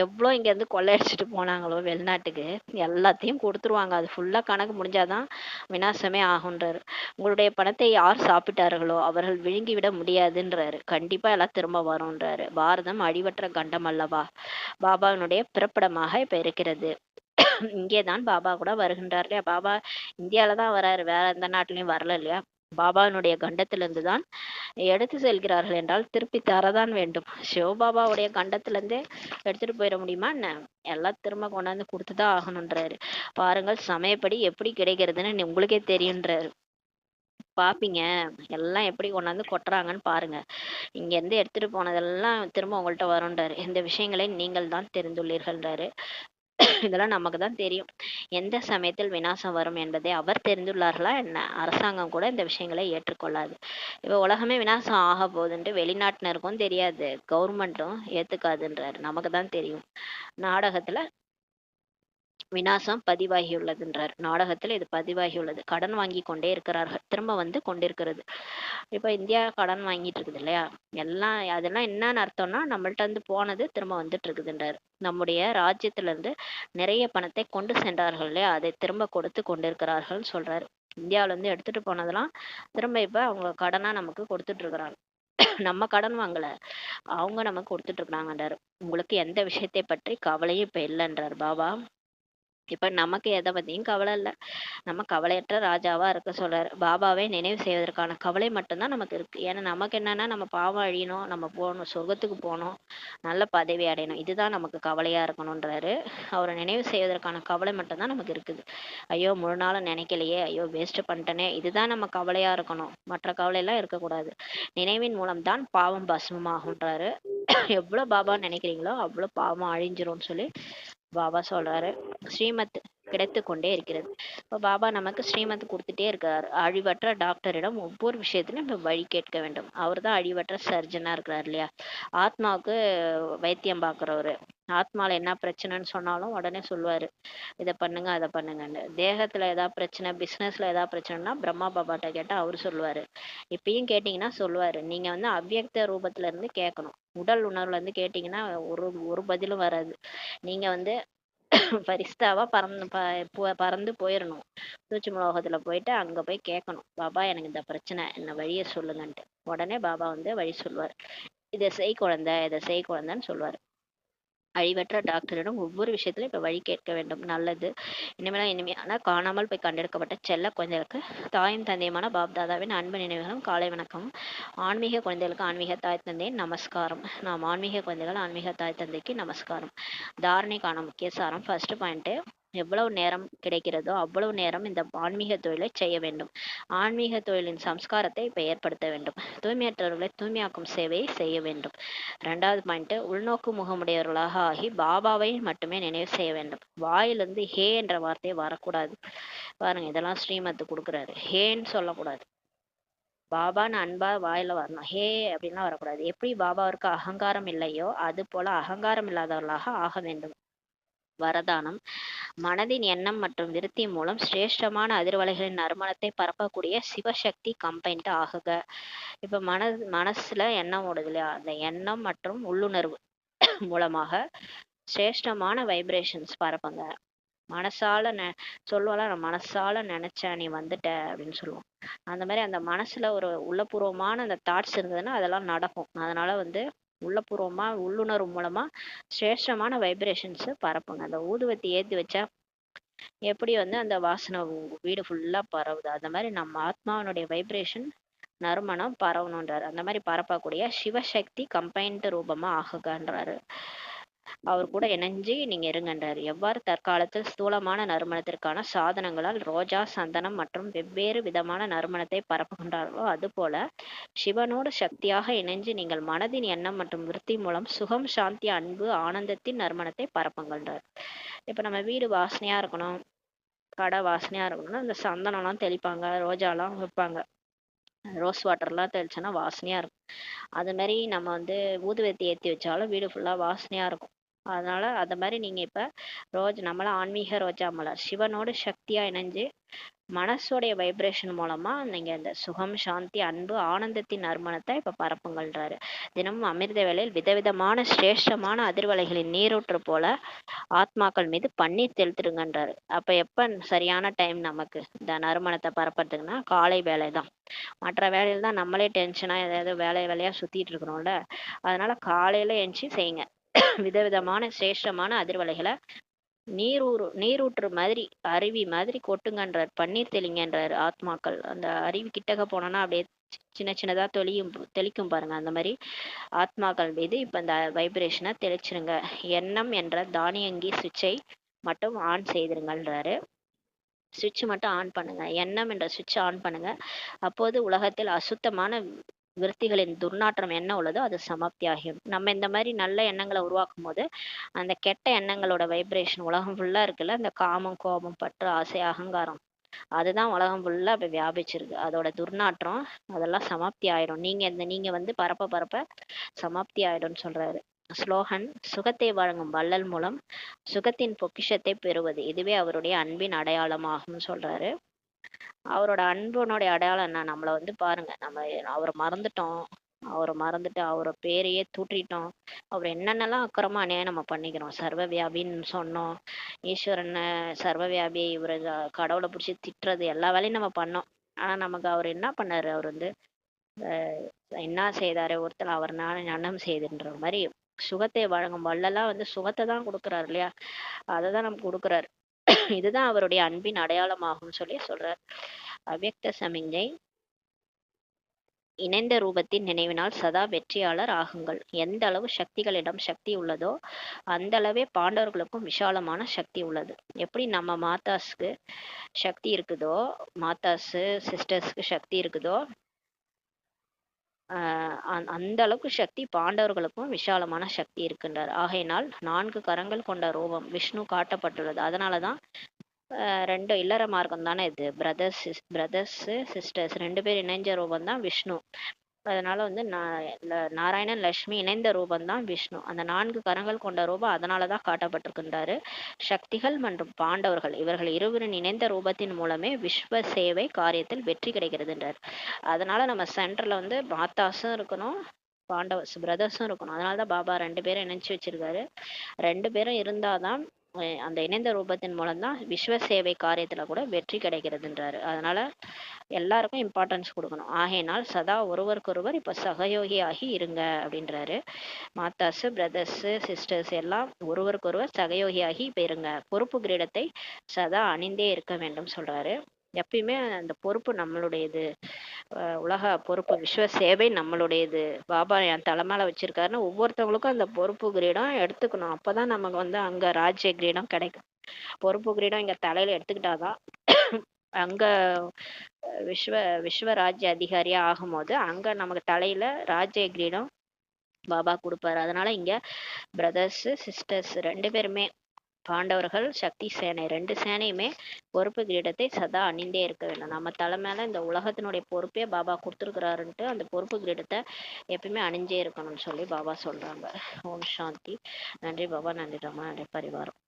S1: எவ்வளோ இங்க இருந்து கொள்ளையடிச்சிட்டு போனாங்களோ வெளிநாட்டுக்கு எல்லாத்தையும் கொடுத்துருவாங்க. அது ஃபுல்லா கணக்கு முடிஞ்சாதான் விநாசமே ஆகுன்றாரு. உங்களுடைய பணத்தை யார் சாப்பிட்டார்களோ அவர்கள் விழுங்கிவிட முடியாதுன்றாரு. கண்டிப்பா எல்லாம் திரும்ப வரும்ன்றாரு. பாரதம் அழிவற்ற கண்டம் அல்லவா, பாபாவினுடைய பிறப்பிடமாக இப்ப இருக்கிறது. இங்கேதான் பாபா கூட வருகின்றார் இல்லையா. பாபா இந்தியால தான் வராரு, வேற எந்த நாட்டிலையும் வரல இல்லையா. பாபாவினுடைய கண்டத்திலிருந்து தான் எடுத்து செல்கிறார்கள் என்றால் திருப்பி தரதான் வேண்டும். சிவபாபாவுடைய கண்டத்திலிருந்தே எடுத்துட்டு போயிட முடியுமா என்ன? எல்லாம் திரும்ப கொண்டாந்து கொடுத்துதான் ஆகணுன்றாரு. பாருங்கள் சமயப்படி எப்படி கிடைக்கிறதுன்னு உங்களுக்கே தெரியுன்றாரு. பாப்பீங்க எல்லாம் எப்படி கொண்டாந்து கொட்டுறாங்கன்னு பாருங்க. இங்க இருந்து எடுத்துட்டு போனதெல்லாம் திரும்ப உங்கள்ட்ட வரும்ன்றாரு. இந்த விஷயங்களை நீங்கள் தான் தெரிந்துள்ளீர்கள்ன்றாரு. இதெல்லாம் நமக்கு தான் தெரியும். எந்த சமயத்தில் விநாசம் வரும் என்பதை அவர் தெரிந்துள்ளார்களா என்ன? அரசாங்கம் கூட இந்த விஷயங்களை ஏற்றுக்கொள்ளாது. இப்ப உலகமே விநாசம் ஆக போகுதுன்ட்டு வெளிநாட்டினருக்கும் தெரியாது, கவர்மெண்ட்டும் ஏத்துக்காதுன்றாரு. நமக்கு தான் தெரியும். நாடகத்துல விநாசம் பதிவாகியுள்ளதுன்றார். நாடகத்துல இது பதிவாகியுள்ளது. கடன் வாங்கி கொண்டே இருக்கிறார்கள். திரும்ப வந்து கொண்டிருக்கிறது. இப்ப இந்தியா கடன் வாங்கிட்டு இருக்குது இல்லையா? எல்லாம் அதெல்லாம் என்னன்னு அர்த்தம்னா, நம்மள்ட்ட இருந்து போனது திரும்ப வந்துட்டு இருக்குதுன்றாரு. நம்முடைய ராஜ்யத்துல இருந்து நிறைய பணத்தை கொண்டு சென்றார்கள் இல்லையா? அதை திரும்ப கொடுத்து கொண்டிருக்கிறார்கள் சொல்றாரு. இந்தியாவுல இருந்து எடுத்துட்டு போனதெல்லாம் திரும்ப இப்ப அவங்க கடனா நமக்கு கொடுத்துட்டு இருக்கிறாங்க. நம்ம கடன் வாங்கல, அவங்க நமக்கு கொடுத்துட்டு இருக்காங்கன்றாரு. உங்களுக்கு எந்த விஷயத்தை பற்றி கவலையும் இப்ப இல்லைன்றார் பாபா. இப்ப நமக்கு எதை பத்தியும் கவலை இல்ல. நம்ம கவலையற்ற ராஜாவா இருக்க சொல்றாரு. பாபாவை நினைவு செய்வதற்கான கவலை மட்டும்தான் நமக்கு இருக்கு. ஏன்னா நமக்கு என்னன்னா, நம்ம பாவம் அழியணும், நம்ம போகணும், சொர்க்கத்துக்கு போகணும், நல்ல பதவி அடையணும், இதுதான் நமக்கு கவலையா இருக்கணும்ன்றாரு. அவரை நினைவு செய்வதற்கான கவலை மட்டும்தான் நமக்கு இருக்குது. ஐயோ முழு நாளும் நினைக்கலையே, ஐயோ வேஸ்ட் பண்ணிட்டனே, இதுதான் நம்ம கவலையா இருக்கணும். மற்ற கவலை எல்லாம் இருக்கக்கூடாது. நினைவின் மூலம்தான் பாவம் பஸ்மமாகுன்றாரு. எவ்வளவு பாபா நினைக்கிறீங்களோ அவ்வளவு பாவம் அழிஞ்சிரும்னு சொல்லி பாபா சொல்றாரு. ஸ்ரீமத் கிடைத்து கொண்டே இருக்கிறது. இப்போ பாபா நமக்கு ஸ்ரீமத் கொடுத்துட்டே இருக்காரு. அழிவற்ற டாக்டரிடம் ஒவ்வொரு விஷயத்திலும் நம்ம வழி கேட்க வேண்டும். அவர் தான் அழிவற்ற சர்ஜனா இருக்கிறார் இல்லையா? ஆத்மாவுக்கு வைத்தியம் பார்க்குறவரு. ஆத்மால என்ன பிரச்சனைன்னு சொன்னாலும் உடனே சொல்லுவாரு, இதை பண்ணுங்க அதை பண்ணுங்கன்னு. தேகத்துல ஏதாவது பிரச்சனை, பிசினஸ்ல ஏதாவது பிரச்சனைனா பிரம்மா பாபாட்ட கேட்டா அவரு சொல்லுவாரு. இப்பயும் கேட்டீங்கன்னா சொல்லுவாரு. நீங்க வந்து அவ்வியக்த ரூபத்துல இருந்து கேட்கணும். உடல் உணர்வுல இருந்து கேட்டீங்கன்னா ஒரு ஒரு பதிலும் வராது. நீங்க வந்து பரிஸ்தாவா பறந்து போயிடணும். சூட்சும உலகத்துல போயிட்டு அங்க போய் கேட்கணும், பாபா எனக்கு இந்த பிரச்சனை, என்ன வழியை சொல்லுங்கன்ட்டு. உடனே பாபா வந்து வழி சொல்லுவார். இதை செய் குழந்தை, இதை செய் குழந்தைன்னு சொல்லுவார். அழிவற்ற டாக்டரிடம் ஒவ்வொரு விஷயத்திலும் இப்ப வழி கேட்க வேண்டும். நல்லது. இனிமையான காணாமல் போய் கண்டெடுக்கப்பட்ட செல்ல குழந்தைகளுக்கு தாயும் தந்தையுமான பாப் தாதாவின் அன்பு நினைவுகளும் காலை வணக்கமும். ஆன்மீக குழந்தைகளுக்கு ஆன்மீக தாய் தந்தையின் நமஸ்காரம். நாம் ஆன்மீக குழந்தைகள் ஆன்மீக தாய் தந்தைக்கு நமஸ்காரம். தாரணைக்கான முக்கிய சாரம். ஃபர்ஸ்ட் பாயிண்ட், எவ்வளவு நேரம் கிடைக்கிறதோ அவ்வளவு நேரம் இந்த ஆன்மீக தொழிலை செய்ய வேண்டும். ஆன்மீக தொழிலின் சம்ஸ்காரத்தை இப்ப ஏற்படுத்த வேண்டும். தூய்மையற்றவர்களை தூய்மையாக்கும் சேவையை செய்ய வேண்டும். ரெண்டாவது பாயிண்ட், உள்நோக்கு முகமுடையவர்களாக ஆகி பாபாவை மட்டுமே நினைவு செய்ய வேண்டும். வாயிலிருந்து ஹே என்ற வார்த்தையை வரக்கூடாது. பாருங்க, இதெல்லாம் ஸ்ரீமத்து கொடுக்குறாரு. ஹேன்னு சொல்லக்கூடாது. பாபான்னு அன்பா வாயில வரணும். ஹே அப்படின்லாம் வரக்கூடாது. எப்படி பாபாவிற்கு அகங்காரம் இல்லையோ அது போல அகங்காரம் இல்லாதவர்களாக ஆக வேண்டும். வரதானம், மனதின் எண்ணம் மற்றும் விருத்தி மூலம் சிரேஷ்டமான அதிர்வலைகளின் நறுமணத்தை பரப்பக்கூடிய சிவசக்தி கம்பைன்ட் ஆகுக. இப்ப மனசுல எண்ணம் ஓடுது இல்லையா? அந்த எண்ணம் மற்றும் உள்ளுணர்வு மூலமாக சிரேஷ்டமான வைப்ரேஷன்ஸ் பரப்புங்க. மனசால சொல்லுவோம்ல, நான் மனசால நினைச்சேன் நீ வந்துட்ட அப்படின்னு சொல்லுவோம். அந்த மாதிரி அந்த மனசுல ஒரு உள்ளபூர்வமான அந்த தாட்ஸ் இருந்ததுன்னா அதெல்லாம் நடக்கும். அதனால வந்து உள்ளபூர்வமா உள்ளுணர்வு மூலமா சிரேஷ்டமான வைப்ரேஷன்ஸ் பரப்புங்க. அந்த ஊதுவத்தி ஏத்தி வச்சா எப்படி வந்து அந்த வாசனை வீடு ஃபுல்லா பரவுது, அந்த மாதிரி நம்ம ஆத்மாவனுடைய வைப்ரேஷன் நறுமணம் பரவணுன்றாரு. அந்த மாதிரி பரப்பக்கூடிய சிவசக்தி கம்பைன்ட் ரூபமா ஆகுகன்றாரு. அவர் கூட இணைஞ்சு நீங்க இருங்கன்றாரு. எவ்வாறு தற்காலத்தில் ஸ்தூலமான நறுமணத்திற்கான சாதனங்களால் ரோஜா, சந்தனம் மற்றும் வெவ்வேறு விதமான நறுமணத்தை பரப்புகின்றார்களோ அதுபோல சிவனோடு சக்தியாக இணைஞ்சு நீங்கள் மனதின் எண்ணம் மற்றும் விருத்தி மூலம் சுகம், சாந்தி, அன்பு, ஆனந்தத்தின் நறுமணத்தை பரப்புங்கன்றார். இப்ப நம்ம வீடு வாசனையா இருக்கணும், கடை வாசனையா இருக்கணும்னா இந்த சந்தனம்லாம் தெளிப்பாங்க, ரோஜாலாம் வைப்பாங்க, ரோஸ் வாட்டர்லாம் தெளிச்சோன்னா வாசனையா இருக்கும். அது மாதிரி நம்ம வந்து ஊதுவத்தி ஏற்றி வச்சாலும் வீடு ஃபுல்லா வாசனையா இருக்கும். அதனால அந்த மாதிரி நீங்க இப்ப நம்மள ஆன்மீக ரோஜா மலர் சிவனோடு சக்தியா இணைஞ்சு மனசோடைய வைப்ரேஷன் மூலமா நீங்க இந்த சுகம், சாந்தி, அன்பு, ஆனந்தத்தின் நறுமணத்தை இப்ப பரப்புங்கள்ன்றாரு. தினமும் அமிர்த வேளையில் விதவிதமான சிரேஷ்டமான அதிர்வலைகளின் நீரூற்று போல ஆத்மாக்கள் மீது பன்னீர் தெளித்துடுங்கன்றாரு. அப்ப எப்ப சரியான டைம் நமக்கு இந்த நறுமணத்தை பரப்புறதுக்குன்னா காலை வேலை தான். மற்ற வேலையில தான் நம்மளே டென்ஷனா ஏதாவது வேலையா சுத்திட்டு இருக்கிறோம்ல. அதனால காலையில எந்திச்சு செய்யுங்க. விதவிதமான சிரேஷ்டமான அதிர்வலைகளை நீரூற்று மாதிரி, அருவி மாதிரி கொட்டுங்கன்றார். பன்னீர் தெளிங்கன்றார். ஆத்மாக்கள் அந்த அருவி கிட்டக்க போனோம்னா அப்படியே சின்ன சின்னதா தெளிக்கும் பாருங்க. அந்த மாதிரி ஆத்மாக்கள் மீது இப்ப இந்த வைப்ரேஷனை தெளிச்சிருங்க. எண்ணம் என்ற தானியங்கி சுவிட்சை மட்டும் ஆன் செய்திருங்கன்றாரு. சுவிட்ச் மட்டும் ஆன் பண்ணுங்க. எண்ணம் என்ற சுவிட்ச் ஆன் பண்ணுங்க. அப்போது உலகத்தில் அசுத்தமான விருத்திகளின் துர்நாற்றம் என்ன உள்ளதோ அது சமாப்தி ஆகும். நம்ம இந்த மாதிரி நல்ல எண்ணங்களை உருவாக்கும் போது அந்த கெட்ட எண்ணங்களோட வைப்ரேஷன் உலகம் ஃபுல்லா இருக்குல்ல, அந்த காமம், கோபம், பற்று, ஆசை, அகங்காரம், அதுதான் உலகம் ஃபுல்லா இப்ப வியாபிச்சிருக்கு. அதோட துர்நாற்றம் அதெல்லாம் சமாப்தி ஆயிடும். நீங்க வந்து பரப்ப சமாப்தி ஆயிடும்னு சொல்றாரு. ஸ்லோகன்: சுகத்தை வழங்கும் வள்ளல் மூலம் சுகத்தின் பொக்கிஷத்தை பெறுவது, இதுவே அவருடைய அன்பின் அடையாளமாகும் சொல்றாரு. அவரோட அன்புனுடைய அடையாளம் என்ன? நம்மள பாருங்க, நம்ம அவரை மறந்துட்டோம். அவரை மறந்துட்டு அவரை பேரையே தூற்றிட்டோம். அவர் என்னென்னலாம் அக்கிரம அநியாயம் நம்ம பண்ணிக்கிறோம். சர்வ வியாபின்னு சொன்னோம். ஈஸ்வரன் சர்வ வியாபி, இவரை கடவுளை பிடிச்சி திட்டுறது, எல்லா வேலையும் நம்ம பண்ணோம். ஆனா நமக்கு அவர் என்ன பண்ணாரு? அவர் என்ன செய்தாரு? ஒருத்தர் அவர் ஞானம் செய்துன்ற மாதிரி சுகத்தை வழங்கும் வள்ளலா சுகத்தை தான் கொடுக்குறாரு இல்லையா? அதை தான் நமக்கு கொடுக்குறாரு. இதுதான் அவருடைய அன்பின் அடையாளமாகும் சொல்லி சொல்றார். அவ்யக்த சமிஞ்ஞை: இணைந்த ரூபத்தின் நினைவினால் சதா வெற்றியாளர் ஆகுங்கள். எந்த அளவு சக்திகளிடம் சக்தி உள்ளதோ அந்த அளவே பாண்டவர்களுக்கும் விஷாலமான சக்தி உள்ளது. எப்படி நம்ம மாதாஸ்க்கு சக்தி இருக்குதோ, மாதாஸ் சிஸ்டர்ஸ்க்கு சக்தி இருக்குதோ, அந்த அளவுக்கு சக்தி பாண்டவர்களுக்கும் விஷாலமான சக்தி இருக்கின்றார். ஆகையினால் 4 கரங்கள் கொண்ட ரூபம் விஷ்ணு காட்டப்பட்டுள்ளது. அதனாலதான் 2 இல்லற மார்க்கம் தானே இது. பிரதர்ஸ் சிஸ்டர்ஸ் 2 பேர் இணைஞ்ச ரூபம் தான் விஷ்ணு. அதனால நாராயணன் லட்சுமி இணைந்த ரூபம் தான் விஷ்ணு. அந்த 4 கரங்கள் கொண்ட ரூபம் அதனாலதான் காட்டப்பட்டிருக்கின்றாரு. சக்திகள் மற்றும் பாண்டவர்கள் இவர்கள் இருவரின் இணைந்த ரூபத்தின் மூலமே விஸ்வ சேவை காரியத்தில் வெற்றி கிடைக்கிறதுன்றார். அதனால நம்ம சென்டர்ல மாதாஸும் இருக்கணும், பிரதர்ஸும் இருக்கணும். அதனாலதான் பாபா 2 பேரும் இணைச்சு வச்சிருக்காரு. 2 பேரும் இருந்தாதான் அந்த இணைந்த ரூபத்தின் மூலம்தான் விஸ்வ சேவை காரியத்துல கூட வெற்றி கிடைக்கிறதுன்றாரு. அதனால எல்லாருக்கும் இம்பார்ட்டன்ஸ் கொடுக்கணும். ஆகையினால் சதா ஒருவருக்கொருவர் இப்ப சகயோகி ஆகி இருங்க அப்படின்றாரு. மாதாஸ், பிரதர்ஸ், சிஸ்டர்ஸ் எல்லாம் ஒருவருக்கொருவர் சகயோகியாகி இப்ப இருங்க. பொறுப்பு கிரீடத்தை சதா அணிந்தே இருக்க வேண்டும் சொல்றாரு. எப்பயுமே அந்த பொறுப்பு நம்மளுடையது. உலக பொறுப்பு, விஸ்வ சேவை நம்மளுடையது. பாபா என் தலைமையில வச்சிருக்காருன்னு ஒவ்வொருத்தவங்களுக்கும் அந்த பொறுப்பு கிரீடம் எடுத்துக்கணும். அப்பதான் நமக்கு அங்க ராஜ்ய கிரீடம் கிடைக்கும். பொறுப்பு கிரீடம் இங்க தலையில எடுத்துக்கிட்டாதான் அங்க விஸ்வராஜ்ய அதிகாரியா ஆகும்போது அங்க நமக்கு தலையில ராஜ்ய கிரீடம் பாபா கொடுப்பாரு. அதனால இங்க பிரதர்ஸ் சிஸ்டர்ஸ் 2 பேருமே, பாண்டவர்கள் சக்தி சேனை 2 சேனையுமே பொறுப்பு கிரீடத்தை சதா அணிந்தே இருக்க வேண்டும். நம்ம தலைமையில இந்த உலகத்தினுடைய பொறுப்பே பாபா கொடுத்துருக்கிறாருன்ட்டு அந்த பொறுப்பு கிரீடத்தை எப்பயுமே அணிஞ்சே இருக்கணும்னு சொல்லி பாபா சொல்றாங்க. ஓம் சாந்தி. நன்றி பாபா, நன்றி ரமா, நன்றி பரிவாரம்.